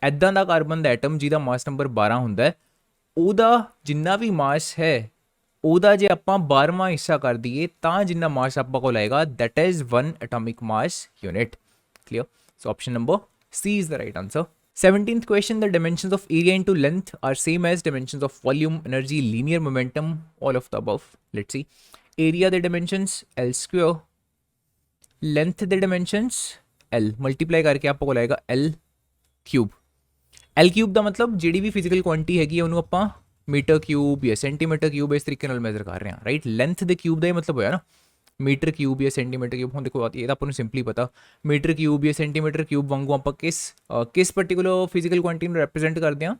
ਐਦਾਂ ਦਾ ਕਾਰਬਨ ਦਾ ਐਟਮ ਜਿਹਦਾ ਮਾਸ ਨੰਬਰ 12 ਹੁੰਦਾ ਹੈ, ਉਹਦਾ ਜਿੰਨਾ ਵੀ ਮਾਸ ਹੈ ਉਹਦਾ ਜੇ ਆਪਾਂ 12ਵਾਂ ਹਿੱਸਾ ਕਰ ਦਈਏ ਤਾਂ ਜਿੰਨਾ ਮਾਸ ਆਪਾਂ ਕੋਲ ਆਏਗਾ, that is 1 atomic mass unit. Clear? So option number C is the right answer. 17th question, the dimensions of area into length are same as dimensions of volume, energy, linear momentum, all of the above. Let's see. Area the dimensions L square, length the dimensions L, multiply करके आपको को आएगा L cube. L cube ਦਾ ਮਤਲਬ ਜਿਹੜੀ ਵੀ physical quantity ਹੈਗੀ ਹੈ ਉਹਨੂੰ ਆਪਾਂ ਮੀਟਰ ਕਿਊਬ ਜਾਂ ਸੈਂਟੀਮੀਟਰ ਕਿਊਬ ਇਸ ਤਰੀਕੇ ਨਾਲ ਮੈਜ਼ਰ ਕਰ ਰਹੇ ਹਾਂ, ਰਾਈਟ। ਲੈਂਥ ਦੇ ਕਿਊਬ ਦਾ ਇਹ ਮਤਲਬ ਹੋਇਆ ਨਾ, ਮੀਟਰ ਕਿਊਬ ਜਾਂ ਸੈਂਟੀਮੀਟਰ ਕਿਊਬ। ਹੁਣ ਦੇਖੋ ਇਹ ਤਾਂ ਆਪਾਂ ਨੂੰ ਸਿੰਪਲੀ ਪਤਾ, ਮੀਟਰ ਕਿਊਬ ਜਾਂ ਸੈਂਟੀਮੀਟਰ ਕਿਊਬ ਵਾਂਗੂ ਆਪਾਂ ਕਿਸ ਪਰਟੀਕੂਲਰ ਫਿਜ਼ੀਕਲ ਕੁਆਂਟੀਟੀ ਨੂੰ ਰਿਪਰੈਜ਼ੈਂਟ ਕਰਦੇ ਹਾਂ,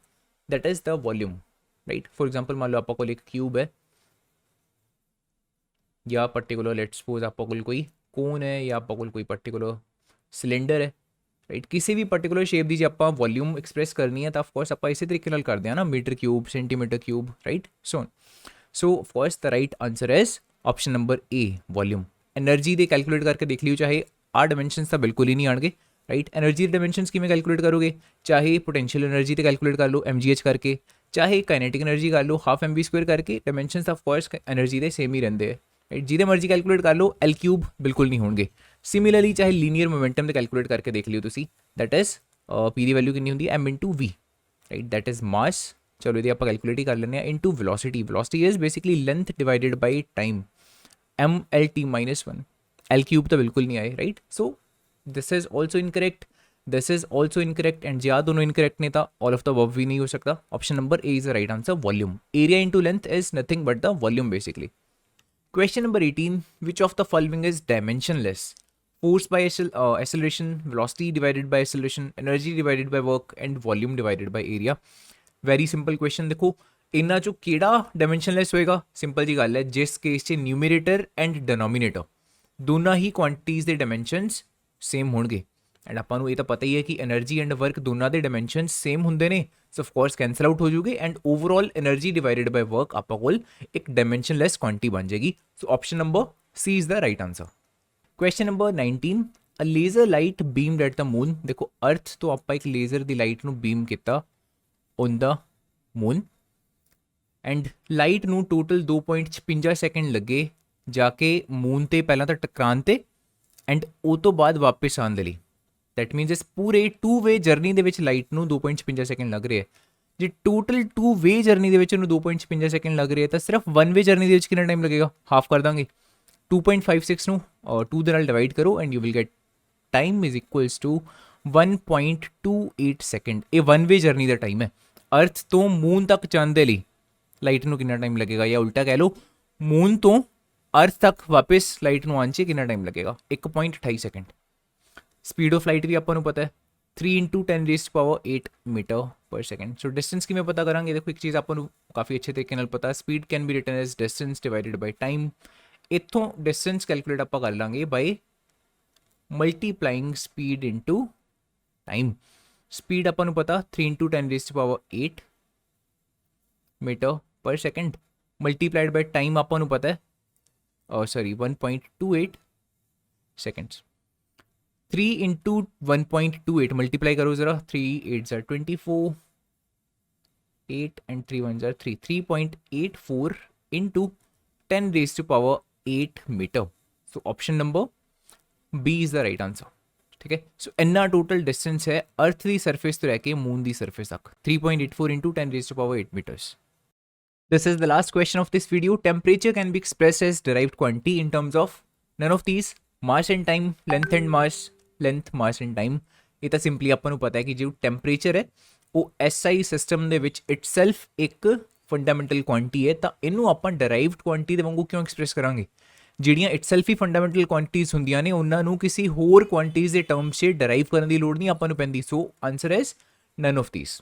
that is the volume, right. For example ਮੰਨ ਲਓ ਆਪਾਂ ਕੋਲ ਇੱਕ ਕਿਊਬ ਹੈ, ਜਾਂ ਪਾਰਟਿਕੂਲਰ ਲੈਟਸ ਸਪੋਜ਼ ਆਪਾਂ ਕੋਲ ਕੋਈ ਕੋਨ ਹੈ ਜਾਂ ਆਪਾਂ ਕੋਲ ਕੋਈ ਪਾਰਟਿਕੂਲਰ ਸਿਲੰਡਰ ਹੈ, ਰਾਈਟ। ਕਿਸੇ ਵੀ ਪਾਰਟਿਕੂਲਰ ਸ਼ੇਪ ਦੀ ਜੇ ਆਪਾਂ ਵੋਲਿਊਮ ਐਕਸਪ੍ਰੈਸ ਕਰਨੀ ਹੈ ਤਾਂ ਆਫਕੋਰਸ ਆਪਾਂ ਇਸੇ ਤਰੀਕੇ ਨਾਲ ਕਰਦੇ ਹਾਂ ਨਾ, metre cube, centimetre cube, right. So of course the right answer is option number A, volume. Energy ਦੇ ਕੈਲਕੂਲੇਟ ਕਰਕੇ ਦੇਖ ਲਿਓ, ਚਾਹੇ ਆਹ ਡਾਇਮੈਂਸ਼ਨਸ ਤਾਂ ਬਿਲਕੁਲ ਹੀ ਨਹੀਂ ਆਣਗੇ, ਰਾਈਟ। એનર્ਜੀ ਦੇ ਡਾਇਮੈਂਸ਼ਨਸ ਕਿਵੇਂ ਕੈਲਕੂਲੇਟ ਕਰੋਗੇ, ਚਾਹੇ ਪੋਟੈਂਸ਼ੀਅਲ એનર્ਜੀ ਤੇ ਕੈਲਕੂਲੇਟ ਕਰ ਲਓ mgh ਕਰਕੇ, ਚਾਹੇ ਕਾਈਨੈਟਿਕ એનર્ਜੀ ਕਰ ਲਓ ਹਾਫ mv² ਕਰਕੇ, ਡਾਇਮੈਂਸ਼ਨਸ ਆਫਕੋਰਸ એનર્ਜੀ ਦੇ ਸੇਮ ਹੀ ਰਹਿੰਦੇ ਹੈ, ਰਾਈਟ। ਜਿਹਦੇ ਮਰਜੀ ਕੈਲਕੂਲੇਟ ਕਰ ਲਓ, L ਕਿਊਬ ਬਿਲਕੁਲ ਨਹੀਂ ਹੋਣਗੇ। ਸਿਮਿਲਰਲੀ ਚਾਹੇ ਲੀਨੀਅਰ ਮੋਮੈਂਟਮ ਤੇ ਕੈਲਕੂਲੇਟ ਕਰਕੇ ਦੇਖ ਲਿਓ ਤੁਸੀਂ, that is p the value ਕਿੰਨੀ ਹੁੰਦੀ ਹੈ m/v, ਰਾਈਟ। ਦੈਟ ਇਜ਼ ਮਾਸ, ਚਲੋ ਇਹਦੀ ਆਪਾਂ ਕੈਲਕੂਲੇਟ ਹੀ ਕਰ ਲੈਂਦੇ ਹਾਂ, into velocity. Velocity is basically length divided by time, mlt-1, L cube ਤਾਂ ਬਿਲਕੁਲ ਨਹੀਂ ਆਏ, right. So this is also incorrect, this is also incorrect, and ਜੇ ਆਹ ਦੋਨੋਂ ਇਨਕਰੈਕਟ ਨੇ ਤਾਂ ਆਲ ਆਫ ਦ ਅਬਵ ਵੀ ਨਹੀਂ ਹੋ ਸਕਦਾ। Option number A is the right answer, volume. Area into length is nothing but the volume basically. Question number 18, which of the following is dimensionless? Force by acceleration, velocity divided by acceleration, energy divided by work, and volume divided by area. Very simple question। देखो इन्ना चो केड़ा dimensionless होएगा, simple जी गल है, जिस case च numerator and denominator दोनों ही क्वांटिटीज़ के डायमेंशनस सेम होणगे। एंड आपां नूं ये तो पता ही है कि एनर्जी एंड वर्क दोनों के डायमेंशन सेम होंगे ने, सो ऑफकोर्स कैंसल आउट हो जाऊगे, and overall energy divided by work आपां कोल एक डायमेंशनलैस क्वांटिटी बन जाएगी। So option number C is the right answer. Question number 19, a laser light beamed at the moon. देखो अर्थ तो आपां एक लेजर की लाइट नूं बीम किया on the moon, and light नूं टोटल 2.56 सैकेंड लगे जाके मून ते पहला तो टकरान ते एंड ਉਹ ਤੋਂ ਬਾਅਦ ਵਾਪਸ ਆਉਣ ਦੇ ਲਈ। दैट मीनस इस पूरे 2 वे जर्नी ਦੇ ਵਿੱਚ ਲਾਈਟ ਨੂੰ 2.56 ਸੈਕਿੰਡ ਲੱਗ ਰਹੇ ਹੈ। ਜੇ ਟੋਟਲ 2 ਵੇ ਜਰਨੀ ਦੇ ਵਿੱਚ ਉਹਨੂੰ 2.56 ਸੈਕਿੰਡ ਲੱਗ ਰਹੇ ਹੈ ਤਾਂ ਸਿਰਫ 1 ਵੇ ਜਰਨੀ ਦੇ ਵਿੱਚ ਕਿੰਨਾ ਟਾਈਮ ਲੱਗੇਗਾ, ਹਾਫ ਕਰ ਦਾਂਗੇ। 2.56 ਨੂੰ 2 ਦੇ ਨਾਲ ਡਿਵਾਈਡ ਕਰੋ and you will get time is equals to 1.28 second. ਇਹ 1 ਵੇ ਜਰਨੀ ਦਾ ਟਾਈਮ ਹੈ। ਅਰਥ ਤੋਂ ਮੂਨ ਤੱਕ ਜਾਣ ਦੇ ਲਈ ਲਾਈਟ ਨੂੰ ਕਿੰਨਾ ਟਾਈਮ ਲੱਗੇਗਾ, ਜਾਂ ਉਲਟਾ ਕਹਿ ਲਓ ਮੂਨ ਤੋਂ अर्थ तक वापस लाइट ਨੂੰ ਆਉਣ 'ਚ ਕਿੰਨਾ ਟਾਈਮ ਲੱਗੇਗਾ, 1.28 ਸੈਕਿੰਡ। ਸਪੀਡ ਆਫ ਲਾਈਟ ਵੀ ਆਪਾਂ ਨੂੰ ਪਤਾ ਹੈ 3 × 10⁸ ਮੀਟਰ ਪਰ ਸੈਕਿੰਡ। ਸੋ ਡਿਸਟੈਂਸ ਕਿਵੇਂ ਪਤਾ ਕਰਾਂਗੇ, ਦੇਖੋ ਇੱਕ ਚੀਜ਼ ਆਪਾਂ ਨੂੰ ਕਾਫੀ ਅੱਛੇ ਤਰੀਕੇ ਨਾਲ ਪਤਾ, speed can be written as distance divided by time. ਇੱਥੋਂ ਡਿਸਟੈਂਸ ਕੈਲਕੂਲੇਟ ਆਪਾਂ ਕਰ ਲਾਂਗੇ by multiplying speed into time. Speed ਆਪਾਂ ਨੂੰ ਪਤਾ 3 × 10⁸ ਮੀਟਰ ਪਰ ਸੈਕਿੰਡ, ਮਲਟੀਪਲਾਈਡ ਬਾਈ ਟਾਈਮ ਆਪਾਂ ਨੂੰ ਪਤਾ ਹੈ 1.28 seconds। 3 × 1.28 मल्टीप्लाई करो ज़रा, 3 8s are 24, 8 and 3 1s are 3, 3.84 into 10⁸ metre. So option number B is the right answer, ठीक है। सो इन्ना टोटल डिस्टेंस है अर्थ की सरफेस तो रह के मून की सरफेस तक, 3.84 into 10⁸ meters। This is the last question of this video. Temperature can be expressed as derived quantity in terms of none of these, mass and time, length and mass, length, mass and time। ਇਹ ਤਾਂ simply ਆਪਾਂ ਨੂੰ ਪਤਾ ਹੈ ਕਿ ਜੋ temperature ਹੈ ਉਹ SI ਸਿਸਟਮ ਦੇ ਵਿੱਚ ਇਟਸੈਲਫ ਇੱਕ ਫੰਡਾਮੈਂਟਲ ਕੁਆਂਟੀਟੀ ਹੈ, ਤਾਂ ਇਹਨੂੰ ਆਪਾਂ ਡਰਾਈਵਡ ਕੁਆਂਟੀਟੀ ਦੇ ਵਾਂਗੂ ਕਿਉਂ ਐਕਸਪ੍ਰੈਸ ਕਰਾਂਗੇ। ਜਿਹੜੀਆਂ ਇਟਸੈਲਫ ਹੀ ਫੰਡਾਮੈਂਟਲ ਕੁਆਂਟੀਟੀਜ਼ ਹੁੰਦੀਆਂ ਨੇ ਉਹਨਾਂ ਨੂੰ ਕਿਸੇ ਹੋਰ ਕੁਆਂਟੀਟੀਜ਼ ਦੇ ਟਰਮਸ 'ਚ ਡਰਾਈਵ ਕਰਨ ਦੀ ਲੋੜ ਨਹੀਂ ਆਪਾਂ ਨੂੰ ਪੈਂਦੀ। So answer is none of these.